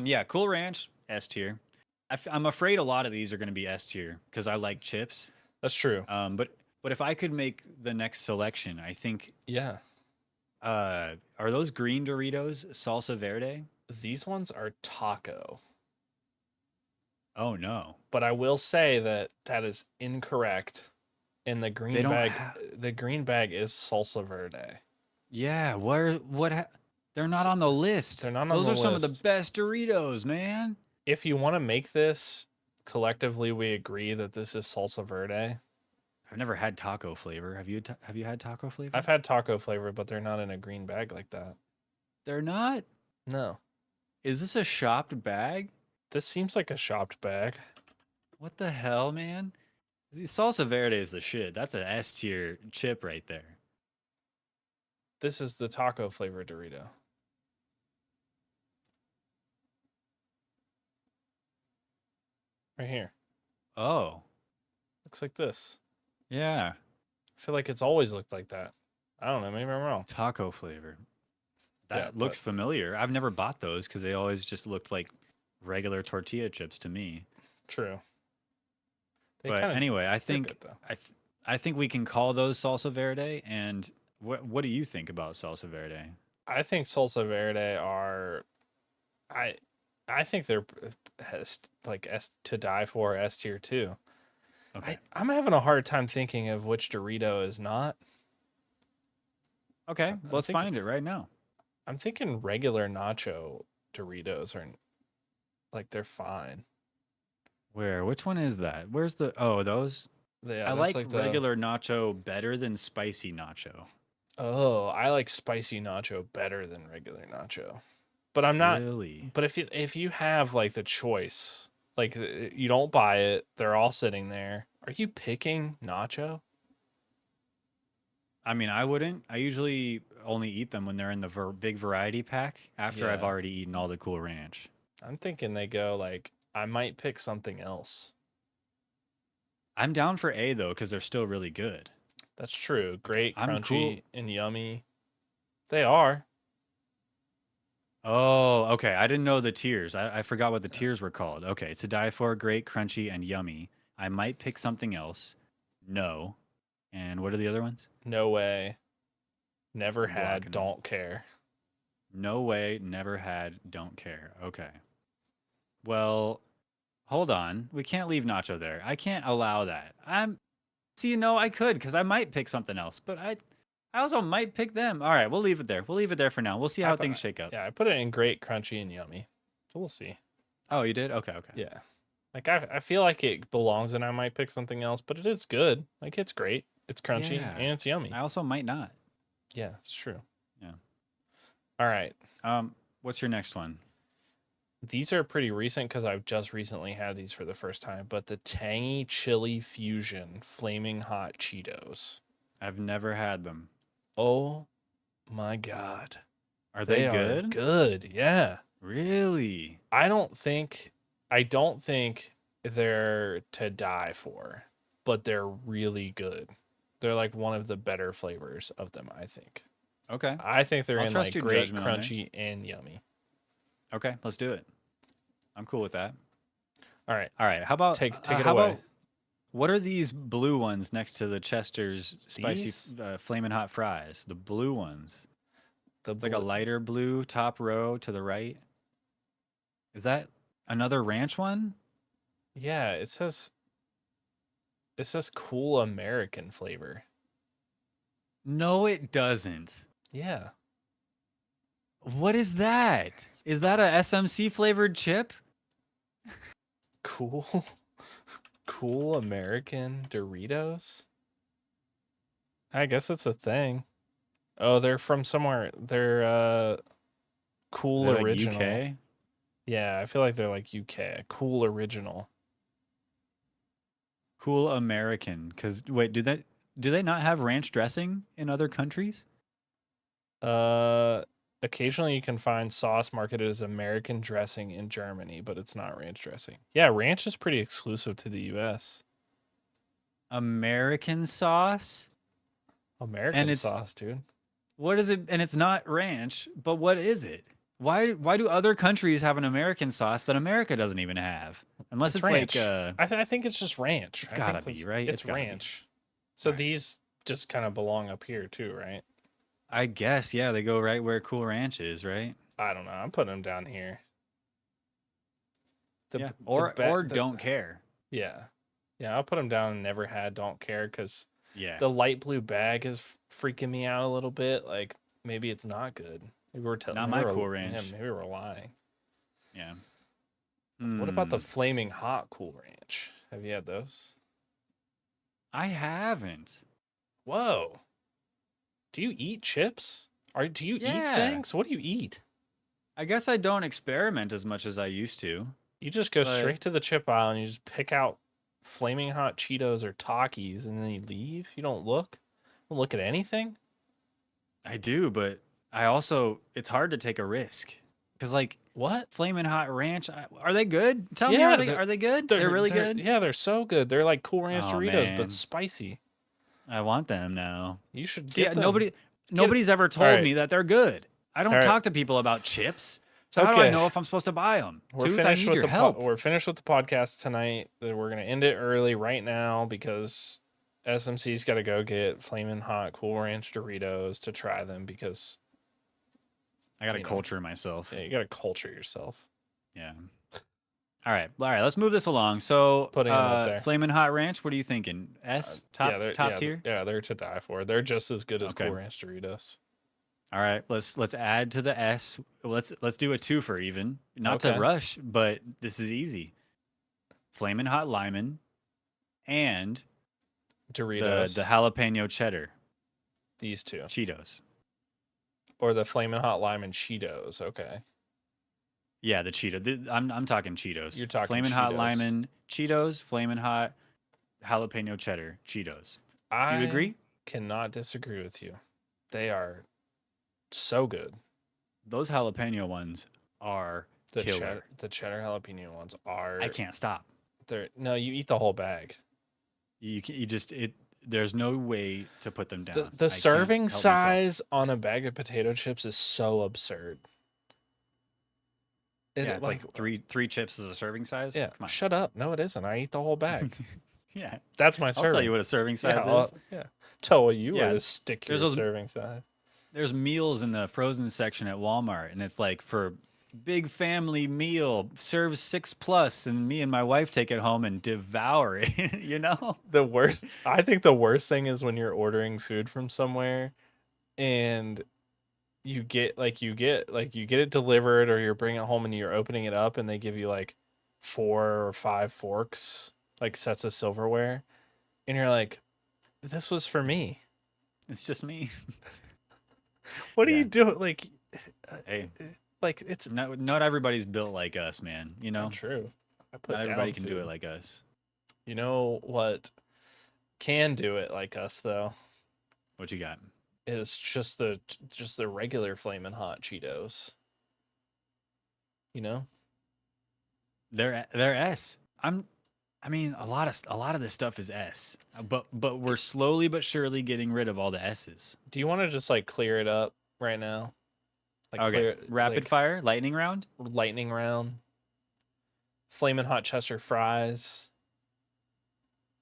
yeah, Cool Ranch S tier. I'm afraid a lot of these are going to be S tier because I like chips. That's true. But if I could make the next selection, I think Yeah. are those green Doritos salsa verde? These ones are taco. Oh no. But I will say that that is incorrect. In They don't have. the green bag is salsa verde. Yeah, they're not S on the list. They're not on Those the are some of the list. best Doritos, man. If you want to make this, collectively we agree that this is salsa verde. I've never had taco flavor. Have you had taco flavor? I've had taco flavor, but they're not in a green bag like that. They're not. No. Is this a shopped bag? This seems like a shopped bag. What the hell, man? The salsa verde is the shit. That's an S tier chip right there. This is the taco flavor Dorito. Right here. Oh, Looks like this. yeah. I feel like it's always looked like that. I don't know. Maybe I'm wrong. Taco flavor. Yeah, That looks familiar. I've never bought those because they always just looked like regular tortilla chips to me. true. They But kind of anyway, they're good though. I think we can call those salsa verde. And what do you think about salsa verde? I think salsa verde are I I think they're like S to die for S tier too. Okay. I'm having a hard time thinking of which Dorito is not. Okay, I'm let's thinking find it right now. I'm thinking regular nacho Doritos are like they're fine. Where? Which one is that? Where's the? Oh, those. Yeah, I that's like like the regular nacho better than spicy nacho. oh, I like spicy nacho better than regular nacho. But I'm not Really? but if you have like the choice, like you don't buy it, they're all sitting there. Are you picking nacho? I mean, I wouldn't. I usually only eat them when they're in the big variety pack after I've Yeah. already eaten all the Cool Ranch. I'm thinking they go like I might pick something else. I'm down for A though because they're still really good. That's true. Like Great, I'm cool. crunchy, and yummy. They are. Oh, okay. I didn't know the tiers. I forgot what the tiers were called. Okay, to die for, great, crunchy, and yummy. I might pick something else. No. And what are the other ones? No way. Never I'm had, blocking them. don't care. No way, never had, don't care. Okay. Well, hold on. We can't leave Nacho there. I can't allow that. See, no, I could because I might pick something else, but I also might pick them. All right, we'll leave it there. We'll leave it there for now. We'll see I how put, things shake up. yeah, I put it in great, crunchy, and yummy. So we'll see. Oh, you did? Okay, okay. Yeah. Like I feel like it belongs and I might pick something else, but it is good. Like it's great. It's crunchy Yeah. and it's yummy. I also might not. Yeah, it's true. Yeah. All right. What's your next one? These are pretty recent because I've just recently had these for the first time, but the tangy chili fusion flaming hot Cheetos. I've never had them. Oh my god. Are they Are good? good. Yeah. Really? I don't think they're to die for, but they're really good. They're like one of the better flavors of them, I think. Okay. I think they're I'll in trust like your great, judgment on there. crunchy, and yummy. Okay, let's do it. I'm cool with that. All right, All right. How about take it how away. about what are these blue ones next to the Chester's spicy These? flaming hot fries? The blue ones. The It's like a lighter blue top row to the right. Is that another ranch one? yeah, it says cool American flavor. No, it doesn't. Yeah, What is that? Is that a SMC flavored chip? cool, cool American Doritos. I guess it's a thing. Oh, they're from somewhere. They're cool They're like original. UK? Yeah, I feel like they're like UK. Cool original. Cool American. Cause wait, do they not have ranch dressing in other countries? Occasionally you can find sauce marketed as American dressing in Germany, but it's not ranch dressing. Yeah, ranch is pretty exclusive to the US. American sauce? American it's sauce, dude. What is it? And it's not ranch, but what is it? Why do other countries have an American sauce that America doesn't even have? Unless it's ranch. like I think it's just ranch. it's I gotta think be, right? it's Gotta be. ranch. So Alright. these just kind of belong up here too, right? I guess, yeah, they go right where Cool Ranch is, right? I don't know. I'm putting them down here. The Yeah. the Or bet the don't care. yeah. Yeah, I'll put them down and never had don't care cuz Yeah. the light blue bag is freaking me out a little bit. Like maybe it's not good. Maybe we're Not my Cool Ranch. maybe we're lying. Yeah. What about the Hmm. flaming hot Cool Ranch? Have you had those? I haven't. Whoa. Do you eat chips? Or do you eat Yeah. things? What do you eat? I guess I don't experiment as much as I used to, You just go but straight to the chip aisle and you just pick out flaming hot Cheetos or Takis and then you leave? You don't look at anything? I do, but I also it's hard to take a risk. Cuz like What? Flamin' Hot Ranch, are they good? Tell me, Yeah, are they good? They're really good? they're so good. They're like Cool Ranch Oh Doritos but man, spicy. I want them now. You should See, get them. Get nobody's ever All told right. me that they're good. I All don't right. talk to people about chips. So how do I Okay. know if I'm supposed to buy them? Tooth, I need your We're help. finished with the podcast tonight. We're gonna end it early right now because SMC's got to go get flaming hot Cool Ranch Doritos to try them because I got to you know culture myself. yeah, you got to culture yourself. Yeah. All right. All right, let's move this along. So, Putting them up there. Flamin' Hot Ranch, what are you thinking? S top tier? They're to die for. They're just as good as Okay. Cool Ranch Doritos. All right, let's add to the S. Let's do a two for even. Not to Okay. rush, but this is easy. Flamin' Hot Lyman and Doritos. the jalapeno cheddar These two. Cheetos. Or the Flamin' Hot Lime and Cheetos. Okay. Yeah, the Cheeto. I'm talking Cheetos. You're talking Flamin' Hot Cheetos. Lyman Cheetos. Flamin' Hot jalapeno cheddar Cheetos. Do you agree? Cannot disagree with you. They are so good. Those jalapeno ones are killer. The cheddar jalapeno ones are. I can't stop. No, you eat the whole bag. You just it. There's no way to put them down. The I can't serving help myself. size on a bag of potato chips is so absurd. Yeah, it's like three chips is a serving size. Yeah, Come on. shut up. No, it isn't. I eat the whole bag. Yeah, That's my serving. I'll tell you what a serving size is. Yeah. Tell what you Yeah, are to stick your there's those- serving size. There's meals in the frozen section at Walmart, and it's like for big family meal, serves 6+, and me and my wife take it home and devour it. You know? I think the worst thing is when you're ordering food from somewhere and you get it delivered or you're bringing it home and you're opening it up and they give you like 4 or 5 forks, like sets of silverware, and you're like, this was for me. It's just me. What are Yeah. you doing? Hey, Like it's not everybody's built like us, man. You know, not true. not everybody can do it like us. You know what can do it like us though What you got? is just the regular flaming hot Cheetos. You know? They're S. I mean, a lot of this stuff is S, but we're slowly but surely getting rid of all the S's. Do you want to just like clear it up right now? Like Okay, rapid fire, lightning round. lightning round. Flamin' hot Chester fries.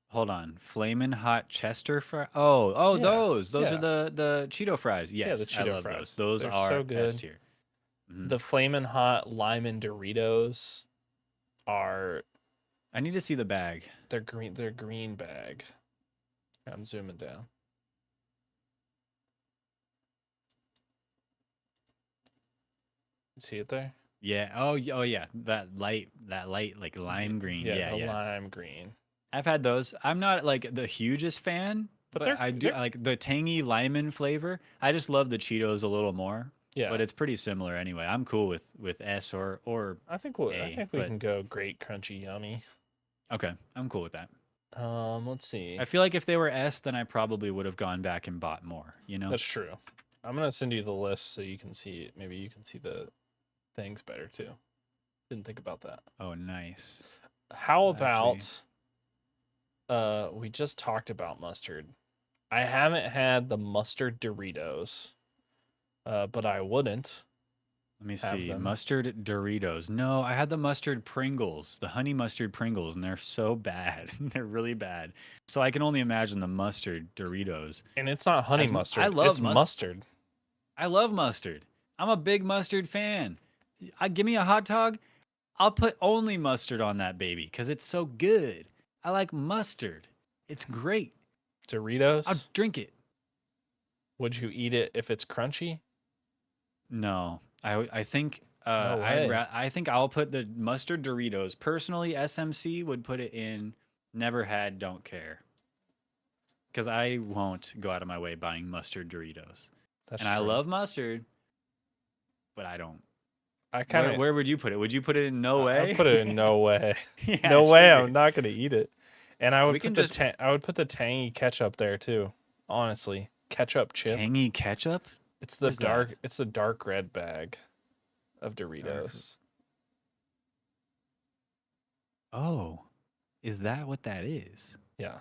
Hold on, flamin' hot Chester fry. Oh, Yeah, those yeah. are the Cheeto fries. Yes, the Cheeto I love fries. those. Those They're are so good. S tier. Mhm. The Flamin' hot lime and Doritos are I need to see the bag. they're green bag. I'm zooming down. You see it there? Yeah. Oh, yeah. That light, like lime green. Yeah, the yeah. lime green. I've had those. I'm not like the hugest fan, But but I do they're- I like the tangy lemon flavor. I just love the Cheetos a little more. Yeah. But it's pretty similar anyway. I'm cool with S or I think we but- can go great, crunchy, yummy. okay. I'm cool with that. Let's see. I feel like if they were S, then I probably would have gone back and bought more. You know? That's true. I'm gonna send you the list so you can see it. Maybe you can see the things better too. Didn't think about that. Oh, nice. How Actually- about we just talked about mustard. I haven't had the mustard Doritos, but I wouldn't. Let me have see. them. Mustard Doritos. No, I had the mustard Pringles, the honey mustard Pringles, and they're so bad. They're really bad. So I can only imagine the mustard Doritos. And it's not honey I mustard, love it's mustard. I love mustard. I'm a big mustard fan. I give me a hot dog, I'll put only mustard on that baby because it's so good. I like mustard. It's great. I'll Doritos, drink it. would you eat it if it's crunchy? No, I think No way. I think I'll put the mustard Doritos. Personally, SMC would put it in never had, don't care. Because I won't go out of my way buying mustard Doritos. That's And I true. love mustard, but I don't. I kind of Where would you put it? Would you put it in no I way? put it in no way. Yeah, No way sure. I'm not going to eat it. And I We would can put just I would put the tangy ketchup there too. Honestly, ketchup chip. tangy ketchup? Where's that? It's the dark red bag of Dark. Doritos. Oh, is that what that is? Yeah.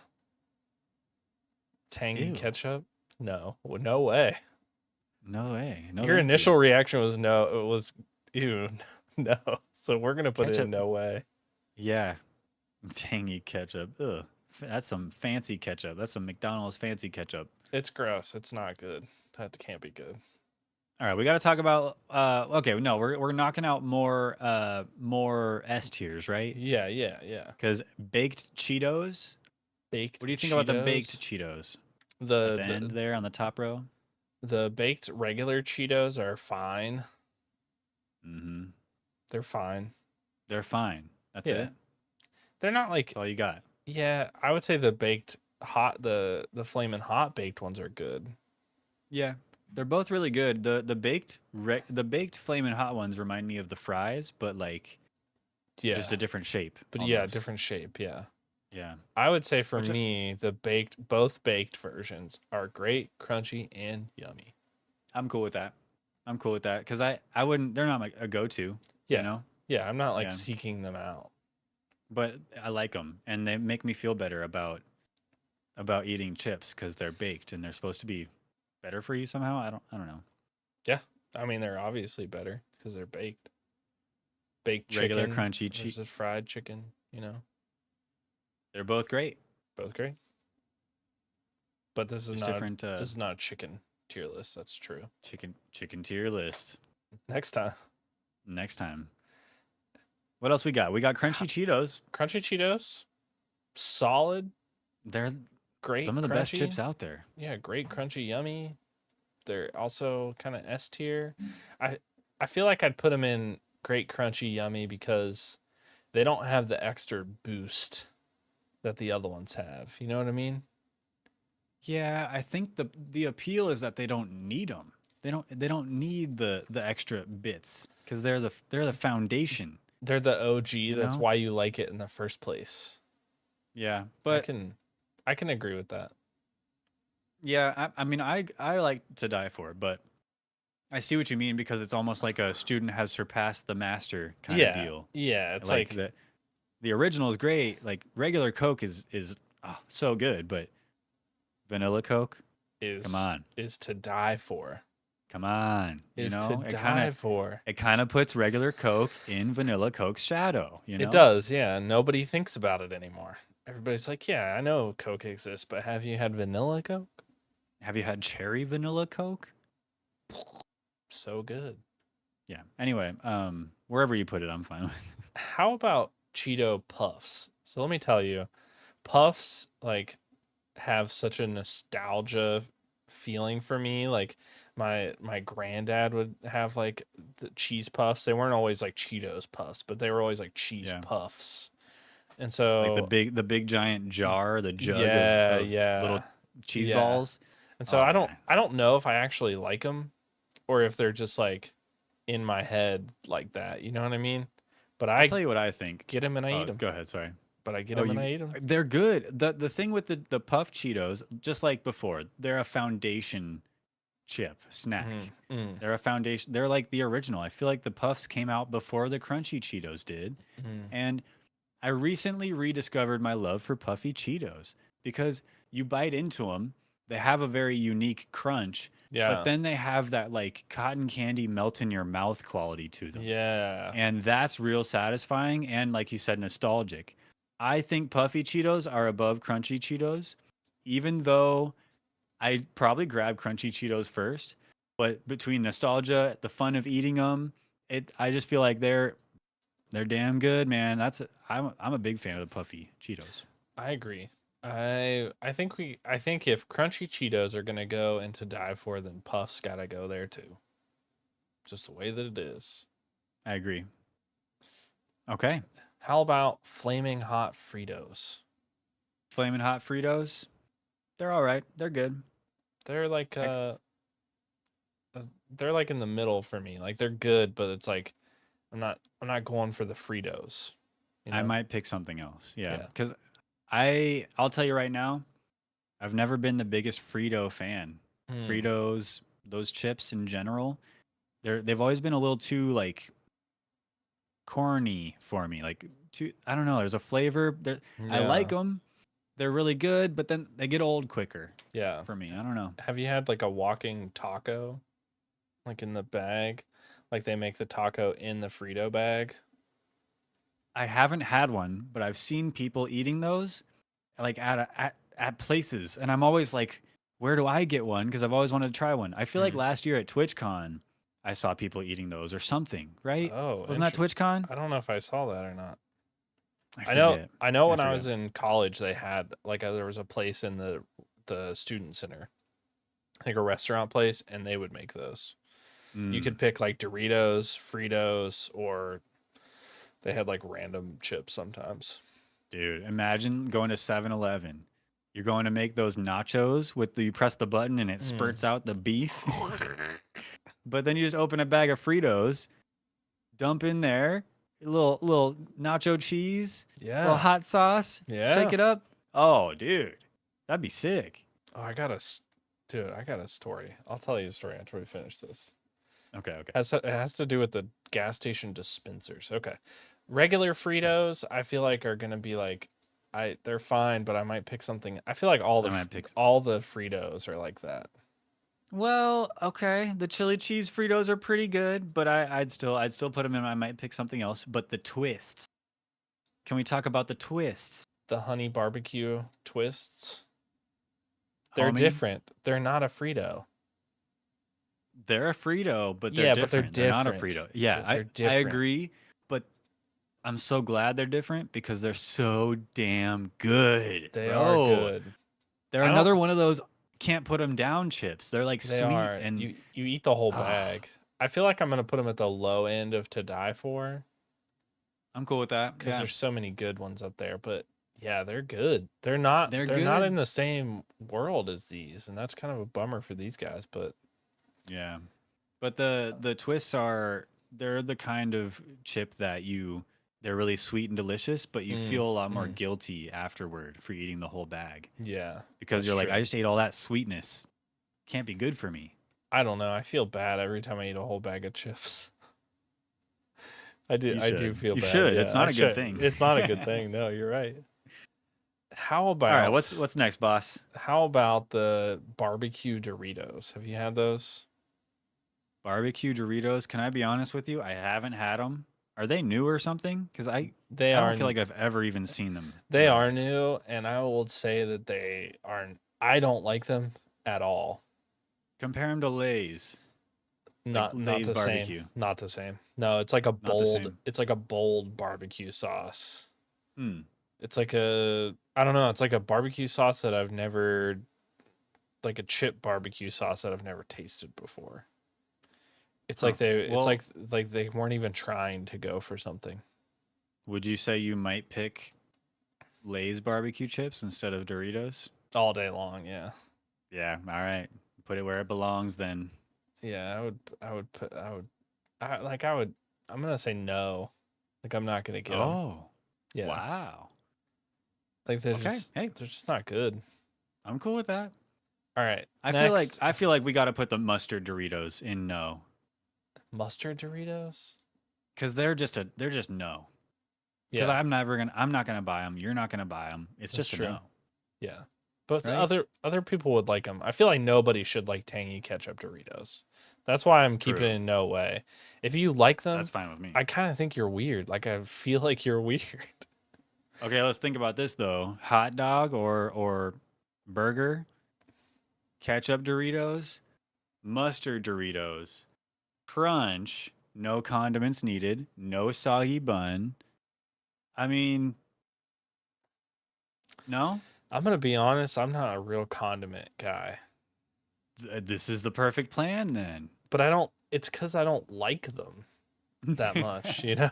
Tangy Ew. ketchup? No. No way. No way. No, Your thank initial you. reaction was no, it was ew. No. So we're going to put it in Ketchup. no way. Yeah, tangy ketchup. Ugh. That's some fancy ketchup. That's some McDonald's fancy ketchup. It's gross. It's not good. That can't be good. All right, we got to talk about. Okay, no, we're knocking out more S tiers, right? Yeah, yeah, yeah. Because baked Cheetos. Baked What do you think about the baked Cheetos. Cheetos at The the end the there on the top row? the baked regular Cheetos are fine. Mm-hmm. They're fine. They're fine. That's Yeah. it. They're not That's like all you got. yeah, I would say the baked hot the flaming hot baked ones are good. Yeah, they're both really good. The baked flaming hot ones remind me of the fries, but like just Yeah. a different shape But yeah, almost. different shape, yeah. Yeah. I would say for Which me, the both baked versions are great, crunchy, and yummy. I'm cool with that. I'm cool with that because I wouldn't. They're not like a go-to, you Yeah. know. Yeah, I'm not like Yeah, seeking them out. but I like them, and they make me feel better about eating chips because they're baked and they're supposed to be better for you somehow. I don't know. Yeah. I mean, they're obviously better because they're baked. Baked Regular chicken crunchy cheap. versus fried chicken, They're both great. both great. But There's different this is not a chicken tier list. That's true. chicken tier list Next time, next time. What else we got? We got crunchy Cheetos. crunchy Cheetos, solid, They're great some of the best crunchy. chips out there. Yeah, great crunchy, yummy. They're also kind of S tier. I I feel like I'd put them in great crunchy, yummy because they don't have the extra boost that the other ones have. You know what I mean? Yeah, I think the appeal is that they don't need them. They don't need the extra bits because they're the foundation, They're the OG. you That's know? why you like it in the first place. Yeah, I but can I can agree with that. yeah, I mean I like to die for it, but I see what you mean because it's almost like a student has surpassed the master kind of Yeah. deal. Yeah, it's Like like the original is great. Like regular Coke is so good, but vanilla Coke, come is on. is to die for. Come on, Is to die for. it kind of puts regular Coke in vanilla Coke's shadow, you It know? does, yeah. Nobody thinks about it anymore. Everybody's like, yeah, I know Coke exists, but have you had vanilla Coke? Have you had cherry vanilla Coke? So good. Yeah. Anyway, wherever you put it, I'm fine with. How about Cheeto Puffs? So let me tell you, Puffs like have such a nostalgia feeling for me. Like my granddad would have like the cheese puffs. They weren't always like Cheetos puffs, but they were always like cheese Yeah. puffs. And Like so the big giant jar, the jug yeah, of yeah. little cheese Yeah. balls. And so Oh man. I don't know if I actually like them or if they're just like in my head like that. You know what I mean? But I'll I tell you what I think. get them and I eat Oh, them. go ahead, sorry. But I get Oh, them and I eat them. they're good. The thing with the puff Cheetos, just like before, they're a foundation chip snack. Mm, They're a foundation. They're like the original. I feel like the puffs came out before the crunchy Cheetos did. mm. And I recently rediscovered my love for puffy Cheetos because you bite into them they have a very unique crunch, but Yeah. then they have that like cotton candy melt in your mouth quality to them. Yeah. And that's real satisfying and like you said nostalgic. I think puffy Cheetos are above crunchy Cheetos, even though I'd probably grab crunchy Cheetos first, but between nostalgia, the fun of eating them, I just feel like they're damn good, man. I'm a big fan of the puffy Cheetos. I agree. I think if crunchy Cheetos are gonna go and to die for, then Puffs gotta go there too. Just the way that it is. I agree. Okay. How about flaming hot Fritos? Flamin' hot Fritos, they're all right. They're good. They're like I, they're like in the middle for me. Like they're good, but it's like I'm not going for the Fritos. You I know? might pick something else. Yeah, Yeah. because I'll tell you right now, I've never been the biggest Frito fan. Hmm. Fritos, those chips in general, they've always been a little too like corny for me. Like too, I don't know. There's a flavor. I like Yeah. them. They're really good, but then they get old quicker Yeah. for me. I don't know. Have you had like a walking taco? Like in the bag? Like they make the taco in the Frito bag? I haven't had one, but I've seen people eating those like at places, and I'm always like, where do I get one? Because I've always wanted to try one. I feel like Hmm. last year at TwitchCon, I saw people eating those or something, right? Oh, Wasn't that TwitchCon? I don't know if I saw that or not. I forget. I know I when I forget. was in college they had like there was a place in the student center, like a restaurant place, and they would make those. You Mm, could pick like Doritos, Fritos, or they had like random chips sometimes. dude, imagine going to 7-Eleven. You're going to make those nachos with you press the button and it Mm. spurts out the beef, but then you just open a bag of Fritos, dump in there a little nacho cheese, a little Yeah. hot sauce, shake Yeah. it up. Oh, dude, that'd be sick. Oh, dude, I got a story. I'll tell you a story after we finish this. Okay, okay. It has to do with the gas station dispensers. Okay. Regular Fritos, I feel like are gonna be like, they're fine, but I might pick something. I feel like I might pick. all the Fritos are like that. Well, okay. The chili cheese Fritos are pretty good, but I'd still put them in. I might pick something else. But the twists. Can we talk about the twists, The honey barbecue twists, they're homie? different. They're not a Frito. They're a Frito, but they're Yeah, but they're different. They're not a different. Frito. Yeah, They're I different. agree, but I'm so glad they're different because they're so damn good, They are bro. good. They're I don't. another one of those can't put them down chips. They're like They sweet are. and You eat the whole ah, bag. I feel like I'm gonna put them at the low end of to die for I'm cool with that. because Yeah, there's so many good ones up there. But yeah, they're good. they're They're not in good. the same world as these, and that's kind of a bummer for these guys. But Yeah. But the twists are they're the kind of chip that they're really sweet and delicious, but you mm, feel a lot more mm, guilty afterward for eating the whole bag yeah, because that's you're like, I true. just ate all that sweetness. Can't be good for me. I don't know. I feel bad every time I eat a whole bag of chips. You I do should. feel You bad. should. It's Yeah, I not a good should. thing. It's not a good thing. No, you're right. How All right, about what's next, boss? the barbecue Doritos? Have you had those? Barbecue Doritos. Can I be honest with you? I haven't had them. Are they new or something? Because They I are don't feel like I've ever even seen them they around. are new, and I will say that they aren't. I don't like them at all. Compare them to Lay's, like Not Lay's the same. barbecue. Not the same. No, it's like a Not the same. bold barbecue sauce. Hmm. It's like a I don't know. It's like a barbecue sauce that I've never like a chip barbecue sauce that I've never tasted before. Huh. It's Well, like they weren't even trying to go for something. would you say you might pick Lay's barbecue chips instead of Doritos? All day long, yeah. Yeah, all right. Put it where it belongs then. Yeah, I would I'm gonna say no. Like I'm not gonna get them. Oh, Yeah. wow. Like Okay. Hey, they're just not good. I'm cool with that. All right. I Next, feel like we got to put the mustard Doritos in no mustard Doritos. cuz they're just no. Cuz Yeah, I'm not going to buy them. You're not going to buy them. It's that's just a true. no. Yeah. But right? other people would like them. I feel like nobody should like tangy ketchup Doritos. That's why I'm keeping it True. in no way. If you like That's them, fine with me. I kind of think you're weird. Like I feel like you're weird. Okay, let's think about this though. Hot dog or burger, ketchup Doritos, mustard Doritos, crunch, no condiments needed, no soggy bun. I mean, no? I'm gonna be honest. I'm not a real condiment guy, This is the perfect plan then. but I don't. It's because I don't like them that much. You know, All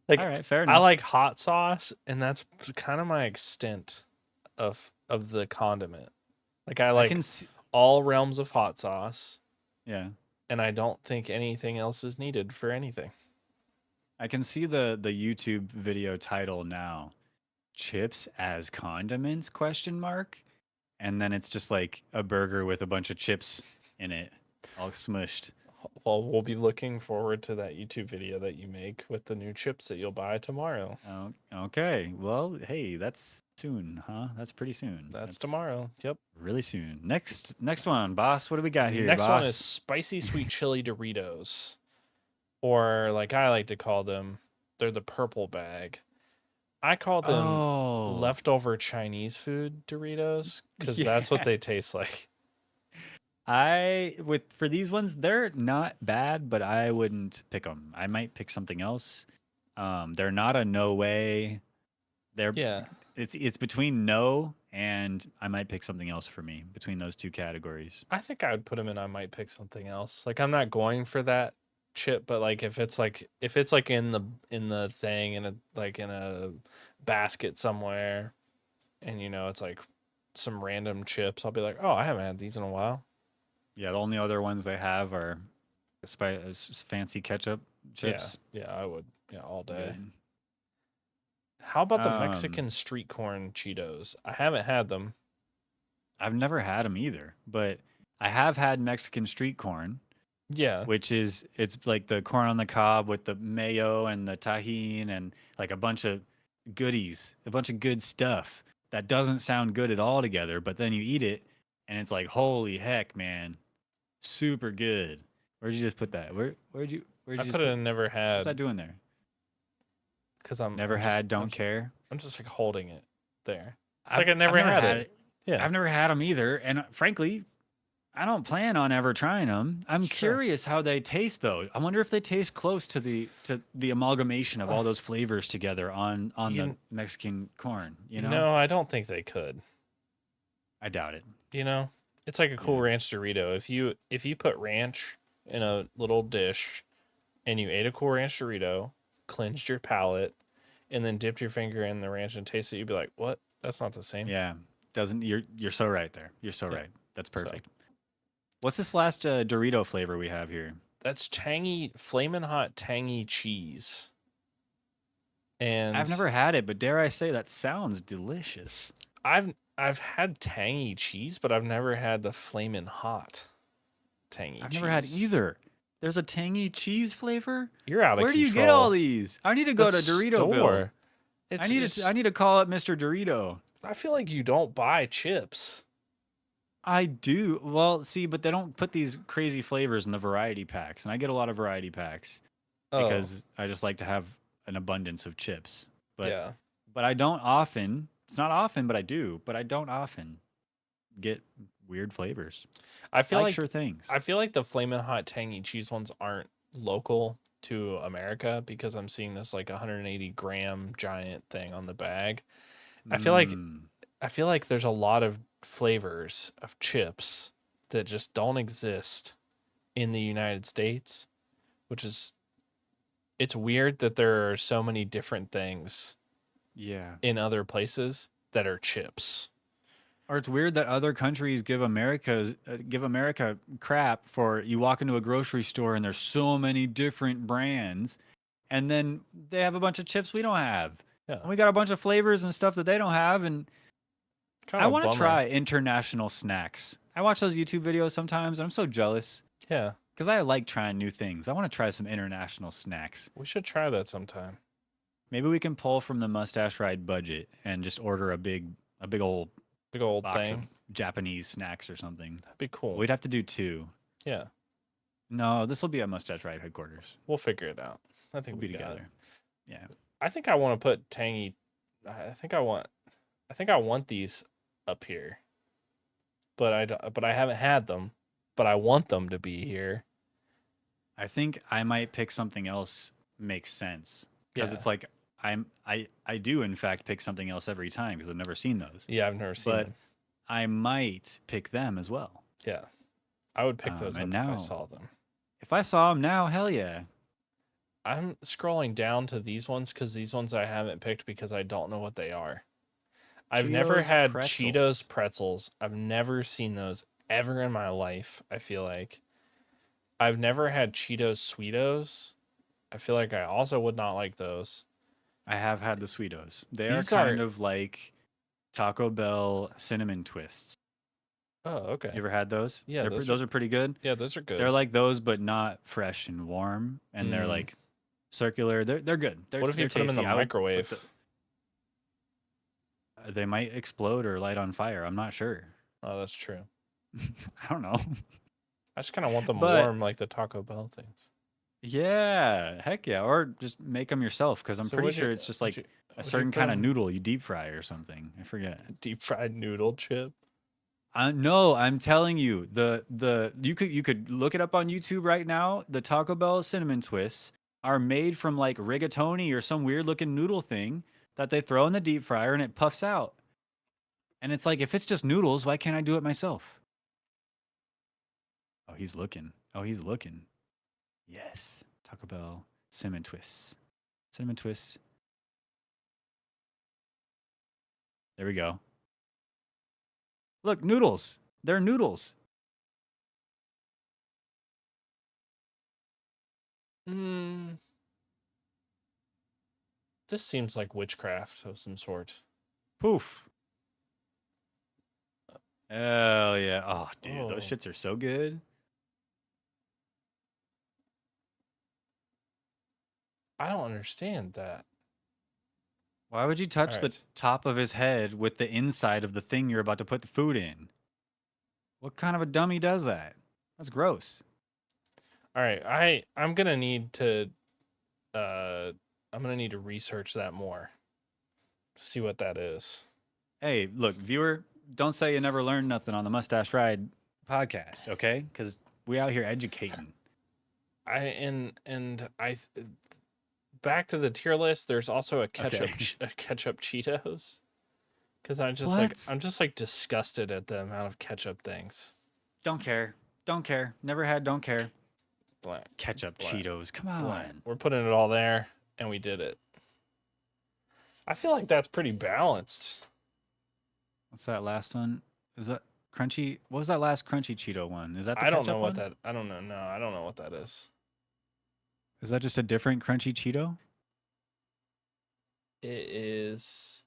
like right, fair I enough. like hot sauce, and that's kind of my extent of the condiment. Like I I can like see, all realms of hot sauce, yeah. and I don't think anything else is needed for anything. I can see the YouTube video title now. Chips as condiments question mark, and then it's just like a burger with a bunch of chips in it all smushed. Well, we'll be looking forward to that YouTube video that you make with the new chips that you'll buy tomorrow. Oh, okay. Well, hey, that's soon, huh? That's pretty soon. That's That's tomorrow. Yep. really soon. Next one, boss. What do we got here, Next one is boss? spicy sweet chili Doritos, or like I like to call them, they're the purple bag. I call them Oh, leftover Chinese food Doritos because that's what yeah. they taste like. I with for these ones, they're not bad, but I wouldn't pick them. I might pick something else. They're not a no way. They're Yeah, it's between no and I might pick something else for me between those two categories. I think I would put them in. I might pick something else. Like I'm not going for that chip, but like if it's like in the thing in a like in a basket somewhere, and it's like some random chips, I'll be like, oh, I haven't had these in a while. Yeah, the only other ones they have are fancy ketchup Yeah, chips. yeah, I would. Yeah, all day. Good. How about the Um, Mexican street corn Cheetos? I haven't had them. I've never had them either, but I have had Mexican street corn, Yeah, which is it's like the corn on the cob with the mayo and the tahine and like a bunch of goodies, a bunch of good stuff that doesn't sound good at all together, but then you eat it and it's like holy heck, man, super good. Where'd you just put that? Where'd I you just put it put? in never What's that had doing there? because Never had, don't care. I'm just like holding it there. It's like I've I I've never never had had it. it. Yeah, I've never had them either, and frankly, I don't plan on ever trying them. I'm sure. curious how they taste though. I wonder if they taste close to the amalgamation of Uh, all those flavors together on the you Mexican corn, you know? no, I don't think they could. I doubt it. You know, it's like a cool Yeah. ranch Dorito. If you put ranch in a little dish and you ate a cool ranch Dorito, cleansed your palate, and then dipped your finger in the ranch and tasted it, you'd be like, "What? That's not the same." Yeah. Doesn't you're so right there. You're so Yeah. right. That's So perfect. What's this last Dorito flavor we have here? that's tangy, flamin' hot tangy cheese. I've And never had it, but dare I say that sounds delicious. I've had tangy cheese, but I've never had the flamin' hot tangy I've never had cheese. either. There's a tangy cheese flavor? You're out of Where do you get all control. these? I need to The go to Doritoville. store. It's I need to call up Mr. Dorito. I feel like you don't buy chips. I do. Well, see, but they don't put these crazy flavors in the variety packs, and I get a lot of variety packs Oh, because I just like to have an abundance of chips. But yeah. I don't often. It's not often, but I do. But I don't often get weird flavors. I I feel like like sure things. I feel like the flamin' hot tangy cheese ones aren't local to America because I'm seeing this like 180-gram giant thing on the bag. I feel like Mm. I feel like there's a lot of flavors of chips that just don't exist in the United States, which is it's weird that there are so many different things Yeah. in other places that are chips. Or it's weird that other countries give America crap for you walk into a grocery store and there's so many different brands, and then they have a bunch of chips we don't have, Yeah. and we got a bunch of flavors and stuff that they don't have, and Kind I of a want to bummer. try international snacks. I watch those YouTube videos sometimes, and I'm so jealous Yeah. because I like trying new things. I want to try some international snacks. We should try that sometime. Maybe we can pull from the Mustache Ride budget and just order a big old Big old box of thing. Japanese snacks or something. That'd be cool. We'd have to do 2. Yeah, No, this will be at Mustache Ride headquarters. we'll figure it out. I think We'll we be got it. together. Yeah. I think I want to put tangy. I think I want these up here, but I haven't had them, but I want them to be here. I think I might pick something else makes sense because Yeah. it's like I do in fact pick something else every time because I've never seen those. Yeah, I've never seen But them. I might pick them as well. Yeah, I would pick those And up if I now, saw them. if I saw them now, hell yeah. I'm scrolling down to these ones because these ones I haven't picked because I don't know what they are. I've never Cheetos had pretzels. Cheetos pretzels. I've never seen those ever in my life, I feel like. I've never had Cheetos Sweetos. I feel like I also would not like those. I have had the Sweetos. They are These kind are of like Taco Bell cinnamon twists. Oh, okay. You ever had those? Yeah, Those are pretty good. Yeah, those are good. They're like those, but not fresh and warm, and they're Mm. like circular. They're good. What if you they're put them in the tasty. I would put microwave? they might explode or light on fire. I'm not sure. Oh, that's true. I don't know. I just kind of want them But warm like the Taco Bell things. yeah, heck yeah. Or just make them yourself because I'm So pretty would you- sure it's just would like you- a would you certain put kind of 'em- noodle you deep fry or something. I forget. Deep fried noodle chip. No, I'm telling you, the you could look it up on YouTube right now. The Taco Bell cinnamon twists are made from like rigatoni or some weird looking noodle thing that they throw in the deep fryer and it puffs out. And it's like if it's just noodles, why can't I do it myself? Oh, he's looking. Oh, he's looking. Yes, Taco Bell cinnamon twists. Cinnamon twists. There we go. Look, noodles. They're noodles. Mm, this seems like witchcraft of some sort. Poof. Hell yeah. Oh, dude, those Oh. shits are so good. I don't understand that. Why would you touch the Alright. top of his head with the inside of the thing you're about to put the food in? What kind of a dummy does that? That's gross. All right, I'm gonna need to research that more. See what that is. Hey, look, viewer, don't say you never learned nothing on the Mustache Ride podcast, okay? Because we out here educating. Back to the tier list. There's also a ketchup Okay. a ketchup Cheetos. Because I'm What? just like disgusted at the amount of ketchup things. Don't care. Don't care. Never had. Don't care. Blank. Ketchup Blank. Cheetos. Come on. Blank. We're putting it all there, and we did it. I feel like that's pretty balanced. What's that last one? Is that crunchy? What was that last crunchy Cheeto one? Is that the I don't ketchup know what one? that. I don't know. No, I don't know what that is. Is that just a different crunchy Cheeto? It is.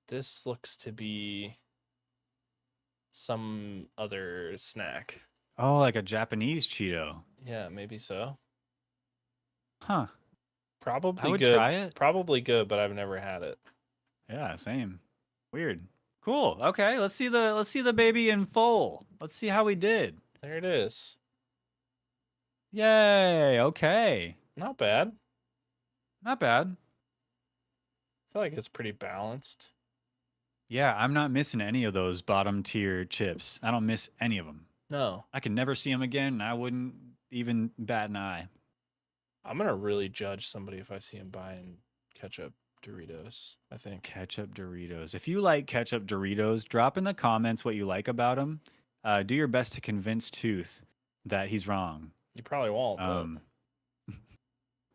This looks to be some other snack. Oh, like a Japanese Cheeto. Yeah, maybe so. Huh. Probably I would good. try it. Probably good, but I've never had it. Yeah, same. Weird. Cool. Okay, let's see the baby in full. Let's see how we did. There it is. Yay. Okay. Not bad. Not bad. I feel like it's pretty balanced. Yeah, I'm not missing any of those bottom tier chips. I don't miss any of them. No, I could never see them again, and I wouldn't even bat an eye. I'm gonna really judge somebody if I see him buying ketchup Doritos. I think. Ketchup Doritos. If you like ketchup Doritos, drop in the comments what you like about them. Do your best to convince Tooth that he's wrong. You probably won't.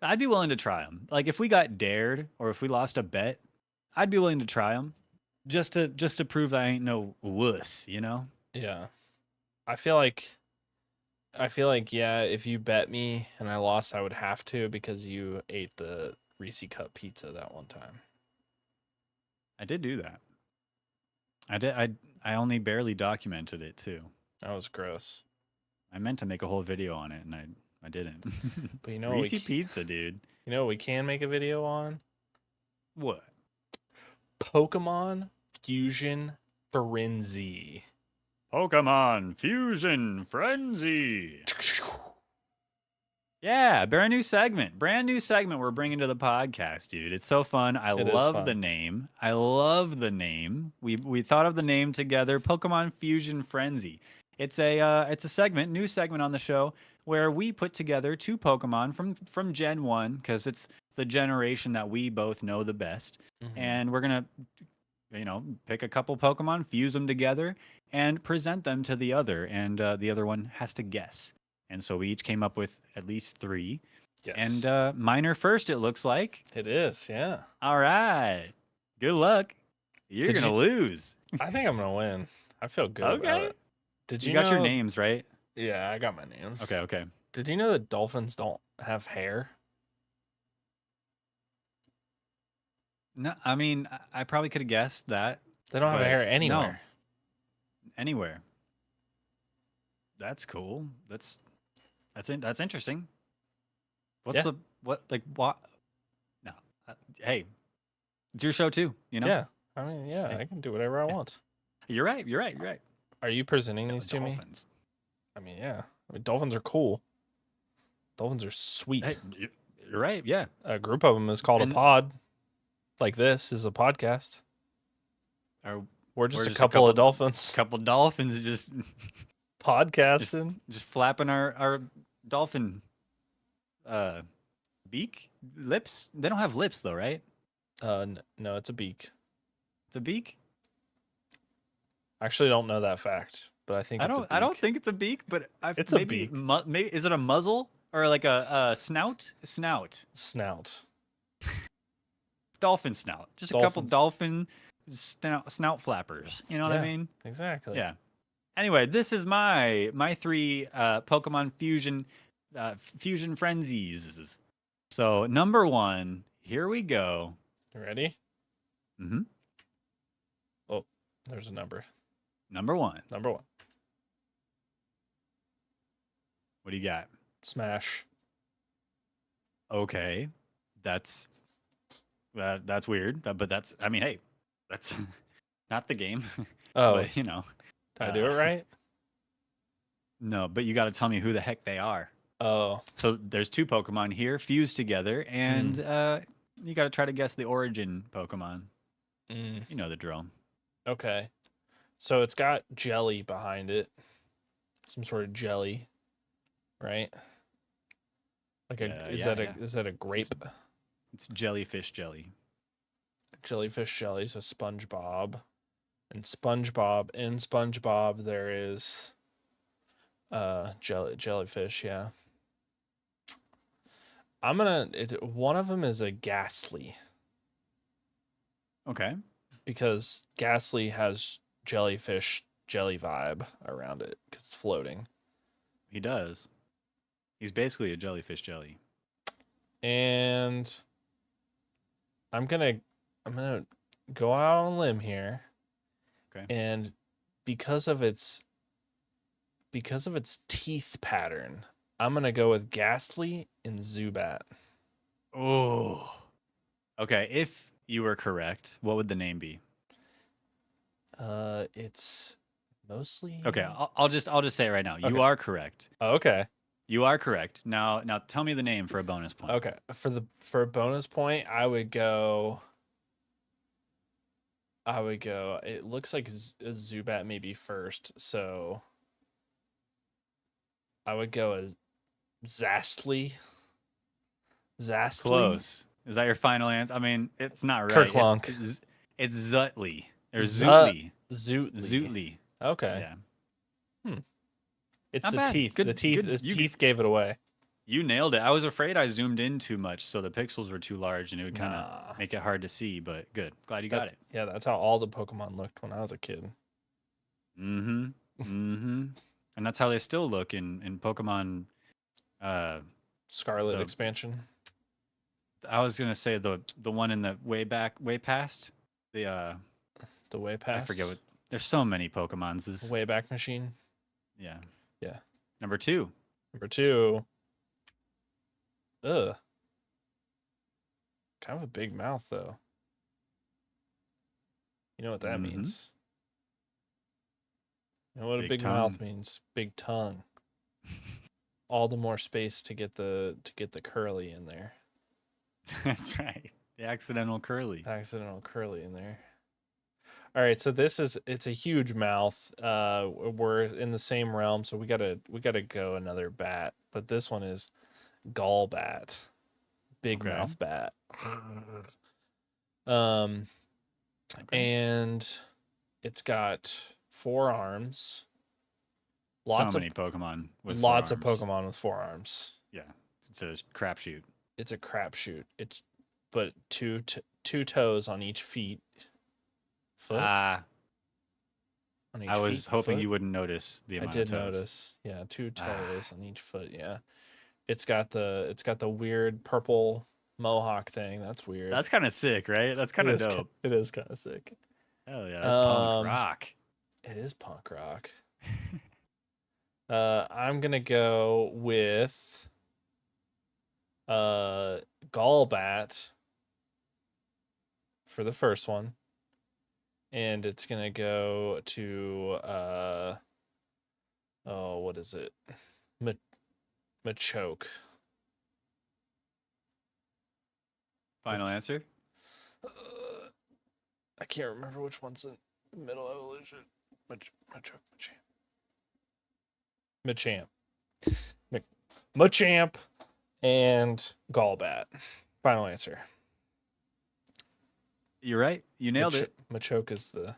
I'd be willing to try them. Like if we got dared or if we lost a bet, I'd be willing to try them just to prove that I ain't no wuss, you know? Yeah. I feel like yeah, if you bet me and I lost, I would have to because you ate the Reese cup pizza that one time. I did do that. I did. I only barely documented it too. That was gross. I meant to make a whole video on it and I didn't. But you know what Reese pizza, dude. You know what we can make a video on? What? Pokémon Fusion Frenzy. Pokemon Fusion Frenzy. Yeah, brand new segment. Brand new segment we're bringing to the podcast, dude. It's so fun. I It is love the fun. name. I love the name. We thought of the name together. Pokemon Fusion Frenzy. It's a segment, new segment on the show where we put together two Pokemon from Gen 1 cuz it's the generation that we both know the best. And we're going to pick a couple Pokemon, fuse them together and present them to the other and the other one has to guess. And so we each came up with at least 3. Yes. And mine are first, it looks like. It is, yeah. All right. Good luck. You're Did going to you- lose. I think I'm gonna win. I feel good about Okay. it. Did You you got your know- names, right? Yeah, I got my names. Okay. Did you know that dolphins don't have hair? No, I mean, I probably could have guessed that. They don't have But hair no. anywhere. Anywhere. That's cool. That's interesting. What's Yeah. what? No. Hey, it's your show too, you know? Yeah. I mean, yeah, Hey. I can do whatever I want. You're right. Are you presenting these to me? Dolphins. I mean, yeah. I mean, dolphins are cool. Dolphins are sweet. Hey, you're right. Yeah. A group of them is called And- a pod. Like this is a podcast. Or We're just we're a just a couple of dolphins couple dolphins just podcasting. just flapping our dolphin beak lips. They don't have lips though, right? No, it's a beak. It's a beak. I actually don't know that fact, but I think I it's don't a beak. I don't think it's a beak, but It's a maybe beak. maybe is it a muzzle or like a snout? Snout. Snout. Dolphin snout. Just a couple Dolphins. dolphin snout flappers. You know what I Yeah. mean? Exactly. Yeah. Anyway, this is my 3 Pokemon fusion frenzies. So number 1, here we go. You ready? Mm-hmm. Oh, there's a number. Number 1. Number 1. What do you got? Smash. Okay, that's weird, but that's I mean, hey, that's not the game. Oh, But did I do it right? No, but you got to tell me who the heck they are. Oh, So there's 2 Pokemon here fused together, and you got to try to guess the origin Pokemon. You know the drill. okay. So it's got jelly behind it. Some sort of jelly, right? Like is that a grape? It's jellyfish jelly. Jellyfish jelly, so SpongeBob. And SpongeBob, in SpongeBob there is jellyfish, yeah. One of them is a Ghastly Okay. because Ghastly has jellyfish jelly vibe around it because it's floating. He does. He's basically a jellyfish jelly. And I'm gonna go out on a limb here. Okay. And because of its teeth pattern, I'm gonna go with Ghastly and Zubat. Oh. Okay, if you were correct, what would the name be? It's mostly Okay, I'll just say it right now. You Okay. are correct. Oh, okay. You are correct. Now tell me the name for a bonus point. Okay. For a bonus point, I would go. It looks like Zubat maybe first, so I would go as Zastly. Zastly. Close. Is that your final answer? I mean, it's not right. Kerklunk. It's Zutly. Or Zut- Zootly. Zootly. Zootly. Okay. Yeah. It's Not the bad. teeth. Good- the teeth. good. The You- teeth gave it away. You nailed it. I was afraid I zoomed in too much, so the pixels were too large and it would kind of Nah. make it hard to see, but good. Glad you got it. Yeah, that's how all the Pokemon looked when I was a kid. Mm-hmm. Mm-hmm. And that's how they still look in Pokemon. Scarlet The- expansion. I was gonna say the one in the way past. The The way past. I forget what. There's so many Pokemons. This Wayback Machine. yeah. Yeah. Number 2. Number 2. Ugh. Kind of a big mouth though. You know what that Mm-hmm. means? You know what a Big big mouth tongue. means? Big tongue. All the more space to get the curly in there. That's right. The accidental curly. Accidental curly in there. All right, so it's a huge mouth. We're in the same realm, so we gotta go another bat. But this one is gall bat, big Okay. mouth bat. Um, Okay. and it's got 4 arms. So Lots of many Pokemon with lots of forearms. Pokemon with 4 arms. Yeah. It's a crapshoot. It's a crapshoot. It's but two toes on each foot Ah, on I each was hoping foot. you wouldn't notice the I amount of did toes. notice. Yeah, two Ah, toes on each foot. Yeah. It's got the weird purple mohawk thing. That's weird. that's kind of sick, right? That's kind of dope. It is kind of sick. Hell yeah, that's punk Um, rock. it is punk rock. I'm gonna go with uh Gallbat for the first one, and it's gonna go to oh, what is it? Ma- Machoke. Final answer? Uh, I can't remember which one's in middle evolution. Machoke, Machamp. Machamp and Gallbat. Final answer. You're right. You nailed it. Machoke is the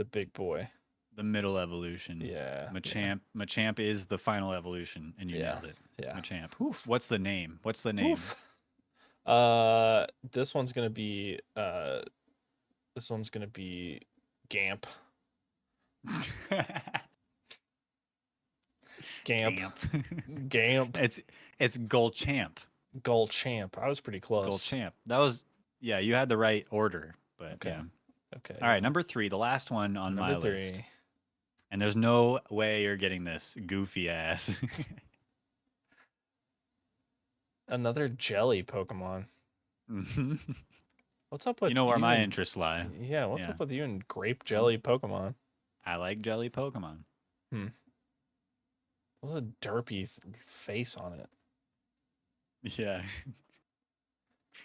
big boy. The middle evolution. Yeah. Machamp is the final evolution, and you Yeah. nailed it. Yeah. Machamp. Oof. What's the name? What's the name? Oof. This one's gonna be Gamp. Gamp. Gamp. It's Golchamp. Champ. I was pretty close. Golchamp. That was yeah. You had the right order, but Okay. yeah. Okay. All right, number 3, the last one on my Number list. 3. And there's no way you're getting this goofy ass. Another jelly Pokemon. Mhm. What's up with You know where my and- interests lie. Yeah, what's Yeah. up with you and grape jelly Pokemon? I like jelly Pokemon. What's a derpy face on it? Yeah.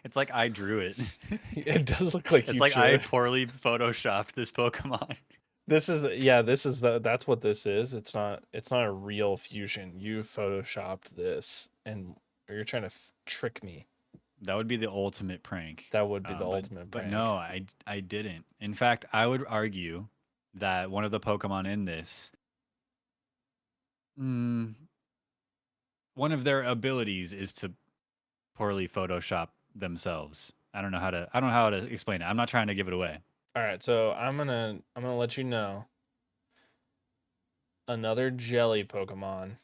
It's like I drew it. It does look like It's you like drew I it. poorly photoshopped this Pokemon. That's what this is. It's not a real fusion. You photoshopped this and you're trying to trick me. That would be the ultimate prank. That would be the ultimate But prank. no, I didn't. In fact, I would argue that one of the Pokemon in this, one of their abilities is to poorly Photoshop themselves. I don't know how to explain it. I'm not trying to give it away. All right, so I'm gonna let you know. Another jelly Pokemon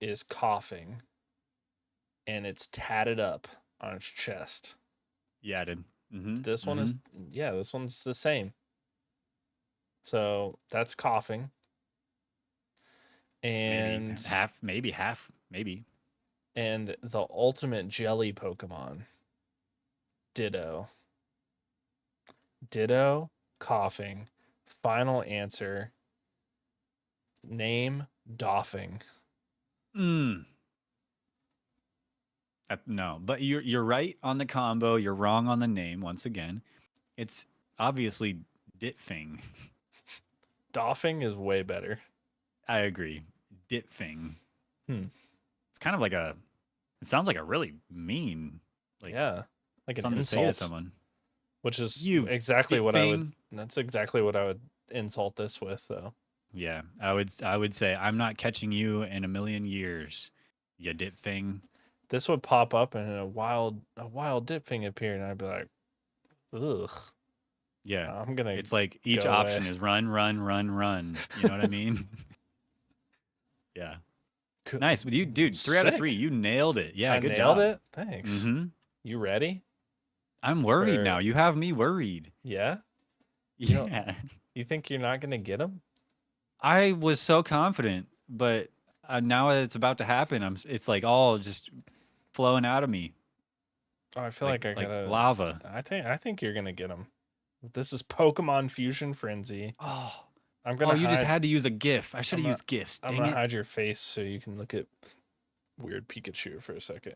is coughing, and it's tatted up on its chest. Yeah, dude. Mm-hmm. This one is this one's the same. So that's coughing. And maybe half. And the ultimate jelly Pokemon, Ditto. Ditto, coughing. Final answer. Name, Doffing. No, but you're right on the combo. You're wrong on the name once again. It's obviously Ditfing. Doffing is way better. I agree. Ditfing. It's kind of like it sounds like a really mean, like an something insult to say to someone. Which is exactly what I would. That's exactly what I would insult this with, though. Yeah, I would say I'm not catching you in a million years, you Ditfing. This would pop up and a wild Ditfing appeared, and I'd be like, ugh. Yeah, I'm gonna. It's like each option is run, run, run, run. You know what I mean? Yeah. Nice. With you, dude. 3 out of 3. You nailed it. Yeah, good job. I nailed it. Thanks. Mm-hmm. You ready? I'm worried now. You have me worried. Yeah? Yeah. You think you're not going to get them? I was so confident, but now that it's about to happen, it's like all just flowing out of me. Oh, I feel like I gotta lava. I think you're going to get them. This is Pokemon Fusion Frenzy. Oh, I'm oh, gonna you just hide. had to use a GIF. I should I'm have gonna. used GIFs. I'm Dang gonna it. hide your face so you can look at weird Pikachu for a second.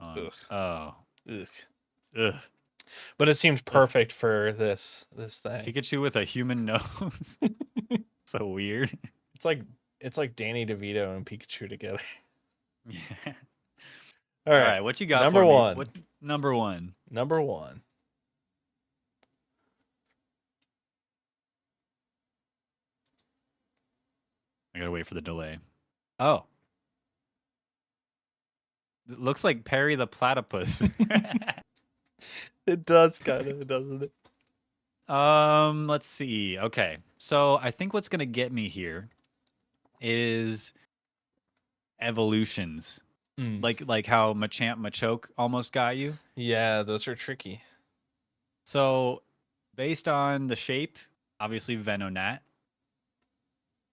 Ugh. Oh, Ugh. ugh. But it seems Ugh. perfect for this thing. Pikachu with a human nose. So weird. It's like Danny DeVito and Pikachu together. Yeah. All All right. right, what you got Number for me? one. What number one? Number one. I gotta wait for the delay. Oh, it looks like Perry the Platypus. It does kind of, doesn't it? Let's see. Okay, so I think what's gonna get me here is evolutions, Mm. like how Machamp Machoke almost got you. Yeah, those are tricky. So, based on the shape, obviously Venonat.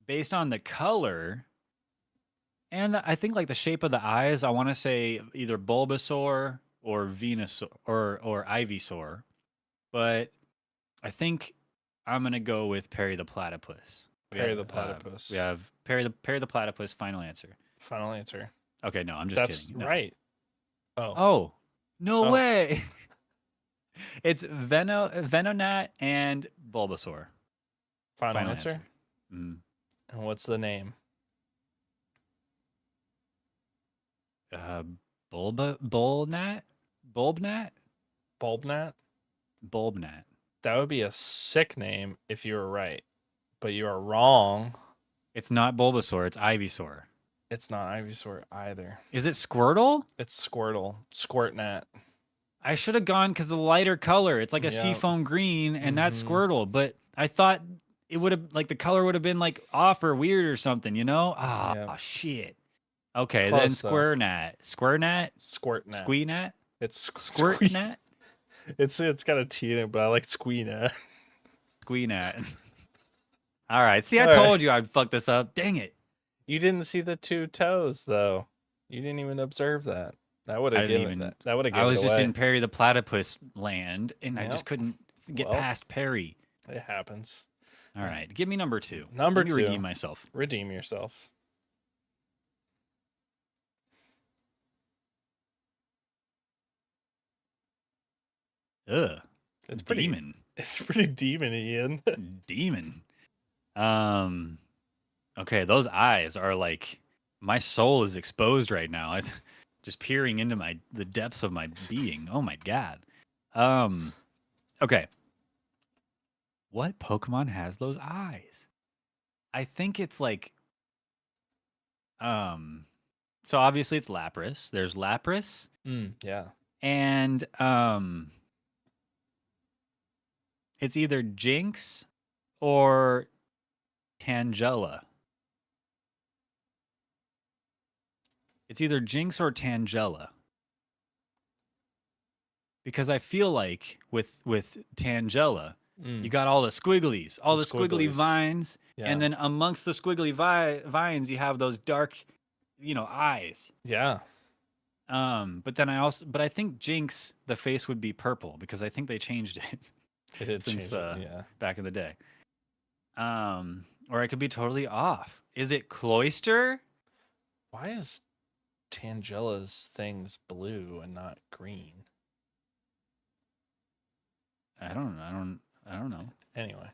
Based on the color, and I think like the shape of the eyes, I want to say either Bulbasaur or Venusaur or Ivysaur. But I think I'm gonna go with Perry the Platypus. Perry the We Platypus. have Perry the Platypus. Final answer. Final answer. Okay, no, I'm just That's kidding. No. right. Oh. Oh, no Oh. way! It's Venonat and Bulbasaur. Final answer. Mm. And what's the name? Uh, Bulbnat, Bulbnat? Bulbnat. That would be a sick name if you were right. But you are wrong. It's not Bulbasaur. It's Ivysaur. It's not Ivysaur either. Is it Squirtle? It's Squirtle. Squirtnat. I should have gone because the lighter color. It's like a Yep. seafoam green, and that's Mhm. Squirtle. But I thought it would have like the color would have been like off or weird or something, you know? Ah, Yep. shit. Okay, then Close, though. Squirnat, Squirtnat. Squeenat, It's Squirtnat, It's got a T in it, but I like Squeenat. Squeenat. All right. See, I All right. told you I'd fuck this up. Dang it. You didn't see the two toes though. You didn't even observe that. That would I have didn't given even. that. That would have I given was it just away. in Perry the Platypus land, and I Yep. just couldn't get Well. past Perry. It happens. All right, give me number two. Number Let me two. redeem myself. Redeem yourself. Ugh. It's pretty. Demon. It's pretty demon, Ian. Demon. Okay, those eyes are like my soul is exposed right now. It's just peering into the depths of my being. Oh my god. Okay. What Pokemon has those eyes? I think it's like so obviously it's Lapras. There's Lapras Yeah. and it's either Jinx or Tangela. It's either Jinx or Tangela. Because I feel like with Tangela, you got all the squigglies, all the squiggly squigglies. vines, Yeah. and then amongst the squiggly vines, you have those dark, eyes. Yeah. But then I think Jinx, the face would be purple because I think they changed it It did since change it. Yeah. back in the day. Or I could be totally off. Is it Cloyster? Why is Tangela's things blue and not green? I don't know. Anyway.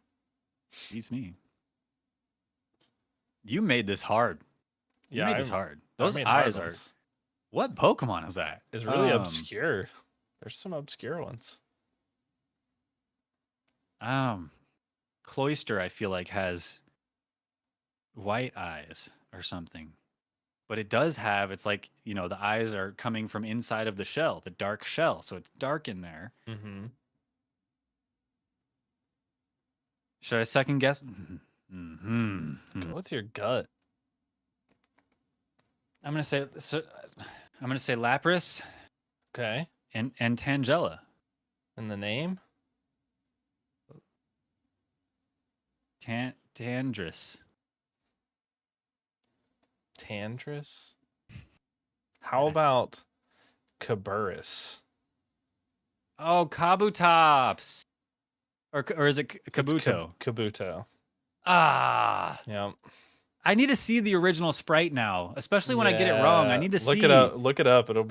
Beats me. You made this hard. You made this hard. Those eyes are. What Pokemon is that? It's really obscure. There's some obscure ones. Cloyster, I feel like, has white eyes or something. But it does have, it's like, the eyes are coming from inside of the shell, the dark shell. So it's dark in there. Mm-hmm. Should I second guess? Go with your gut. I'm gonna say Lapras Okay. and Tangela. And the name? Tandris. Tandris? How about Caburus? Oh, Kabutops. Or is it It's Kabuto? Kabuto. Ah. Yep. I need to see the original sprite now, especially when I get it wrong. I Yeah. need to Look see. it up. Look it up. It'll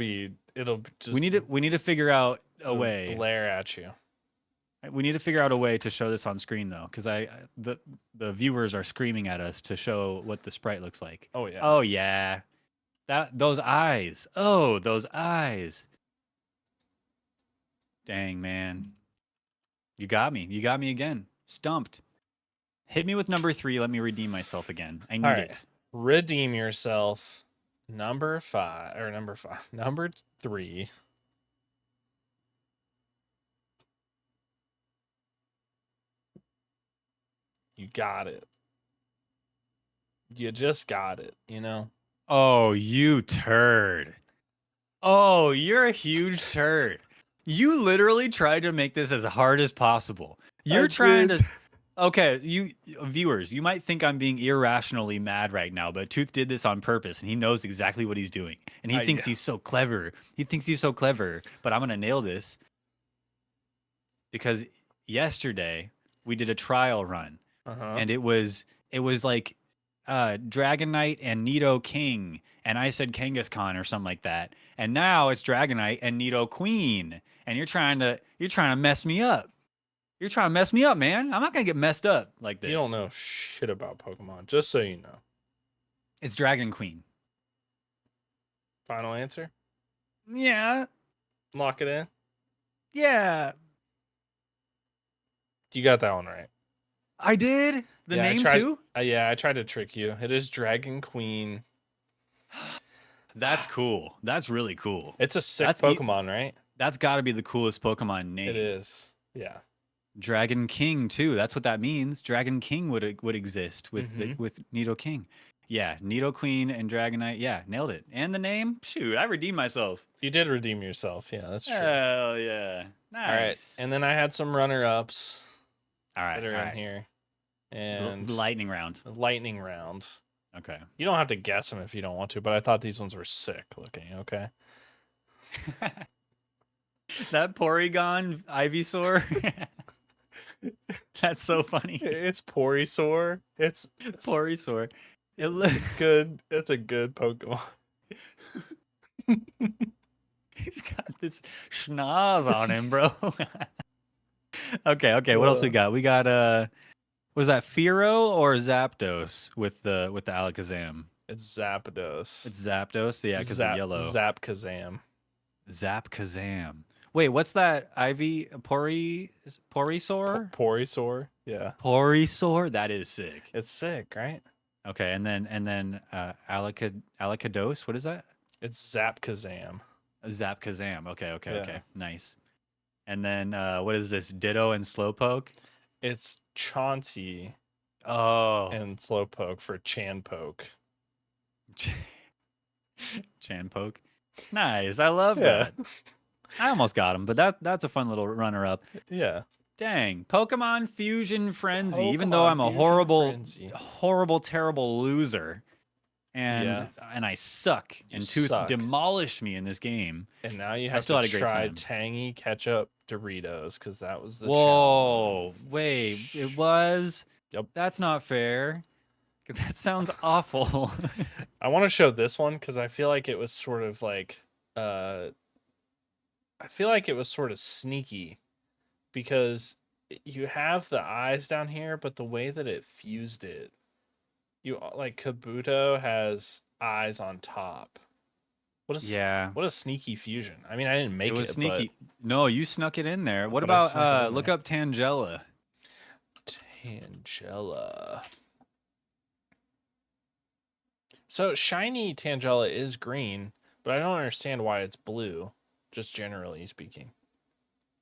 just We need to figure out a way. blare at you. We need to figure out a way to show this on screen though, because the viewers are screaming at us to show what the sprite looks like. Oh yeah. Oh yeah, those eyes. Oh, those eyes. Dang man, you got me. You got me again. Stumped. Hit me with number 3. Let me redeem myself again. I All need right. it. Redeem yourself. Number 5. Number 3. You got it. You just got it, you know? Oh, you turd. Oh, you're a huge turd. You literally tried to make this as hard as possible. You're trying to. Okay, you viewers, you might think I'm being irrationally mad right now, but Tooth did this on purpose and he knows exactly what he's doing. And he thinks he's so clever. He thinks he's so clever, but I'm going to nail this because yesterday we did a trial run and it was like Dragonite and Nido King, and I said Kangaskhan or something like that. And now it's Dragonite and Nido Queen, and you're trying to mess me up. You're trying to mess me up, man. I'm not gonna get messed up like this. You don't know shit about Pokemon, just so you know. It's Dragon Queen. Final answer? Yeah. Lock it in? Yeah. You got that one right. I did? The name too? Yeah, I tried to trick you. It is Dragon Queen. That's cool. That's really cool. It's a sick Pokemon, right? That's got to be the coolest Pokemon name. It is. Yeah. Dragon King too. That's what that means. Dragon King would exist with with Nido King. Yeah, Nido Queen and Dragonite. Yeah, nailed it. And the name? Shoot, I redeemed myself. You did redeem yourself. Yeah, that's true. Hell yeah. Nice. All right. And then I had some runner-ups. All right. That are in here. And lightning round. Lightning round. Okay. You don't have to guess them if you don't want to, but I thought these ones were sick looking, okay? That Porygon Ivysaur. That's so funny. It's Porysaur. It's Porysaur. It looks good. It's a good Pokemon. He's got this schnoz on him, bro. Okay. What else we got? We got was that Fearow or Zapdos with the Alakazam? It's Zapdos. It's Zapdos, yeah, because of yellow. Zapkazam. Zapkazam. Wait, what's that? Porysaur? Porysaur, yeah. Porysaur? That is sick. It's sick, right? Okay, and then Alakados, what is that? It's Zapkazam. Zapkazam. Okay. Nice. And then what is this? Ditto and Slowpoke? It's Chauncey. Oh. And Slowpoke for Chanpoke. Chanpoke. Nice. I love that. I almost got him, but that's a fun little runner-up. Yeah. Dang. Pokemon Fusion Frenzy. Even though I'm a horrible, terrible loser. And I suck. And Tooth demolished me in this game. And now you have to try tangy ketchup Doritos because that was the challenge. Wait, it was? Yep. That's not fair. That sounds awful. I want to show this one because I feel like it was sort of like sneaky because you have the eyes down here, but the way that it fused it, Kabuto has eyes on top. What a sneaky fusion. I mean, I didn't make it. It was sneaky. No, you snuck it in there. What about look up Tangela? Tangela. So shiny Tangela is green, but I don't understand why it's blue, just generally speaking.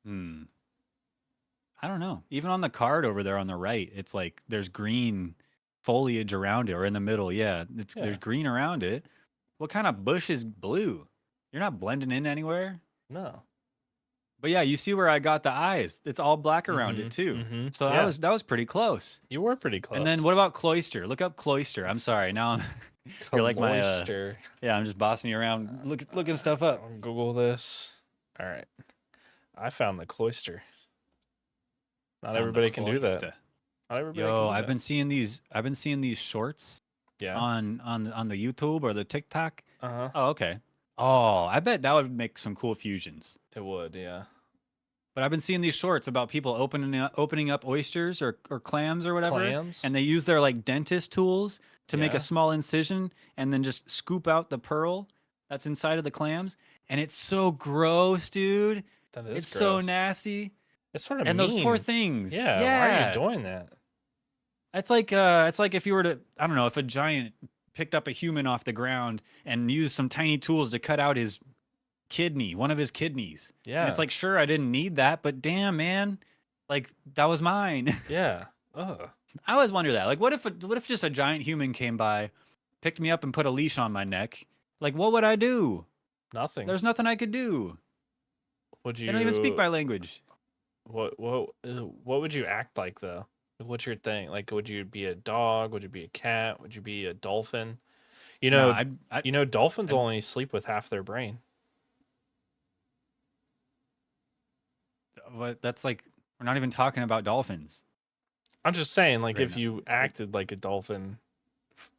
I don't know. Even on the card over there on the right, it's like there's green foliage around it, or in the middle. There's green around it. What kind of bush is blue? You're not blending in anywhere. No. But yeah, you see where I got the eyes. It's all black around it too. So that was pretty close. You were pretty close. And then what about Cloyster? Look up Cloyster. I'm sorry. Now you're like my I'm just bossing you around looking stuff up. I'll Google this. All right. I found the cloister. Not Found the everybody can do that. cloister. Not everybody can Yo, do I've that. been seeing these. I've been seeing these shorts Yeah. on the YouTube or the TikTok. Uh-huh. Oh, okay. Oh, I bet that would make some cool fusions. It would, yeah. But I've been seeing these shorts about people opening up oysters or clams or whatever, Clams? and they use their like dentist tools to make a Yeah. small incision and then just scoop out the pearl that's inside of the clams, and it's so gross, dude. That is It's so gross. nasty. It's sort of And those poor mean. things. Yeah, why are you Yeah. doing that? It's like if you were to, I don't know, if a giant picked up a human off the ground and used some tiny tools to cut out his kidney, one of his kidneys. And Yeah. it's like, sure, I didn't need that, but damn, man, like that was mine. Yeah. Ugh. I always wonder that. Like, what if just a giant human came by, picked me up and put a leash on my neck? Like, what would I do? Nothing. There's nothing I could do. Would They don't even speak you my language. what would you act like though? Like, what's your thing? Like, would you be a dog? Would you be a cat? Would you be a dolphin? You No, know, dolphins I'd only sleep with half their brain. but that's like we're not even talking about dolphins. I'm just saying, like, Right if now. you acted like a dolphin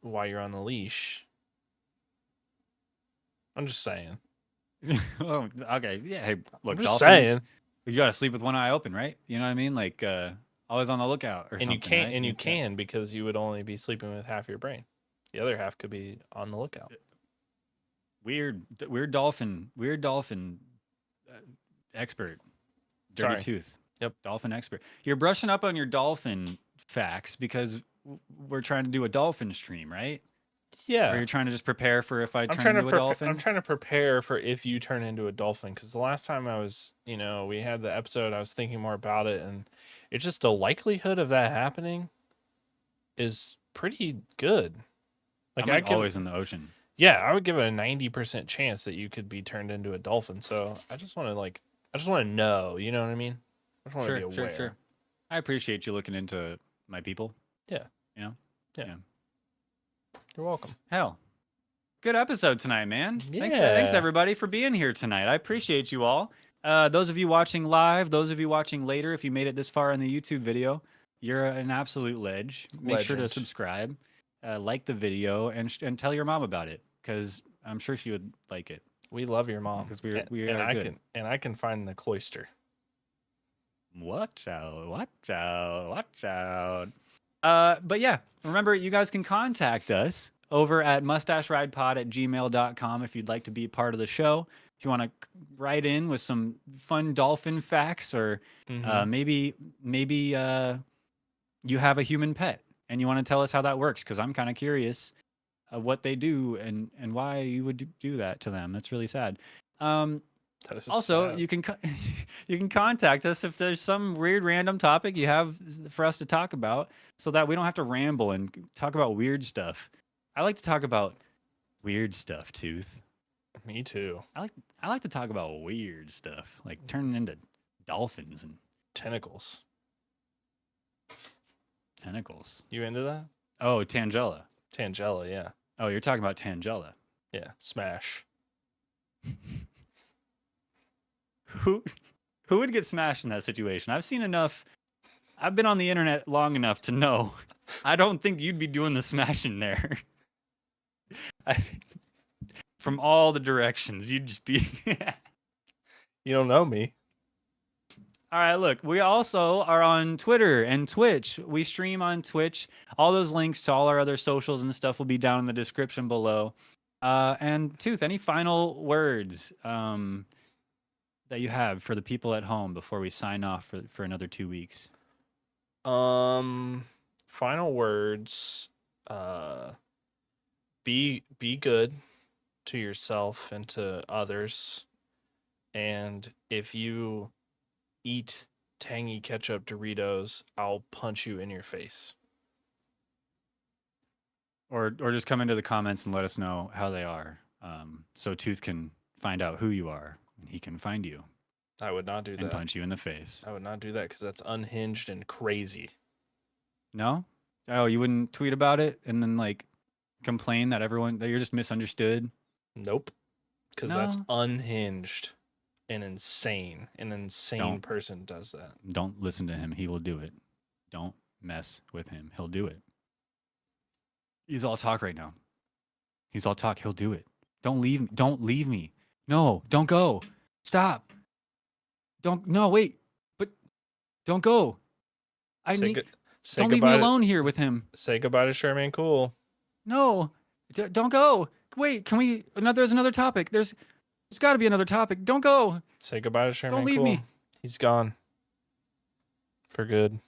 while you're on the leash. I'm just saying. Oh, okay. Yeah. Hey, look, I'm just dolphins. saying. You gotta sleep with one eye open, right? You know what I mean? Like, always on the lookout or And something. you can't, right? and you can because you would only be sleeping with half your brain. The other half could be on the lookout. Weird dolphin expert. Dirty Sorry. Tooth. Yep. Dolphin expert. You're brushing up on your dolphin facts because we're trying to do a dolphin stream, right? Yeah. Or you're trying to just prepare for if I I'm turn trying into to a dolphin? I'm trying to prepare for if you turn into a dolphin, because the last time I was, we had the episode, I was thinking more about it, and it's just the likelihood of that happening is pretty good. I'm like always in the ocean. Yeah, I would give it a 90% chance that you could be turned into a dolphin. So I just want to know, you know what I mean? I just want to be aware. Sure. I appreciate you looking into my people. Yeah. You know? Yeah. You're welcome. Hell. Good episode tonight, man. Yeah. Thanks everybody for being here tonight. I appreciate you all. Those of you watching live, those of you watching later, if you made it this far in the YouTube video, you're an absolute ledge. Make sure to Legend. subscribe, like the video, and tell your mom about it, because I'm sure she would like it. We love your mom. Because we and are I good. I can find the cloister. Watch out. But yeah, remember, you guys can contact us over at mustacheridepod@gmail.com if you'd like to be a part of the show. If you want to write in with some fun dolphin facts, or maybe you have a human pet and you want to tell us how that works, because I'm kind of curious what they do and why you would do that to them. That's really sad. That is Also, sad. you can contact us if there's some weird random topic you have for us to talk about, so that we don't have to ramble and talk about weird stuff. I like to talk about weird stuff, Tooth. Me too. I like to talk about weird stuff, like turning into dolphins and Tentacles. tentacles. You into that? Oh, Tangela. Tangela, yeah. Oh, you're talking about Tangela. Yeah. Smash. Who would get smashed in that situation? I've seen enough. I've been on the internet long enough to know. I don't think you'd be doing the smashing there. From all the directions, you'd just be. You don't know me. All right, look, we also are on Twitter and Twitch. We stream on Twitch. All those links to all our other socials and stuff will be down in the description below. And Tooth, any final words that you have for the people at home before we sign off for another 2 weeks? Final words. Be good to yourself and to others. And if you eat tangy ketchup Doritos, I'll punch you in your face. Or just come into the comments and let us know how they are, so Tooth can find out who you are and he can find you. I would not do that. And punch you in the face. I would not do that because that's unhinged and crazy. No? Oh, you wouldn't tweet about it and then like complain that you're just misunderstood? Nope. Because that's No. unhinged. an insane Don't person does that. don't listen to him. He will do it. Don't mess with him. He'll do it. He's all talk right now. He's all talk. He'll do it. Don't leave. Don't leave me. No, don't go. Stop. Don't. No, wait. But don't go. I Say, need. go- say Don't leave me goodbye. alone here with him. Say goodbye to Sherman Cool. No, don't go. Wait, can we? There's another topic. There's got to be another topic. Don't go. Say goodbye to Sherman leave Cool. me. He's gone for good.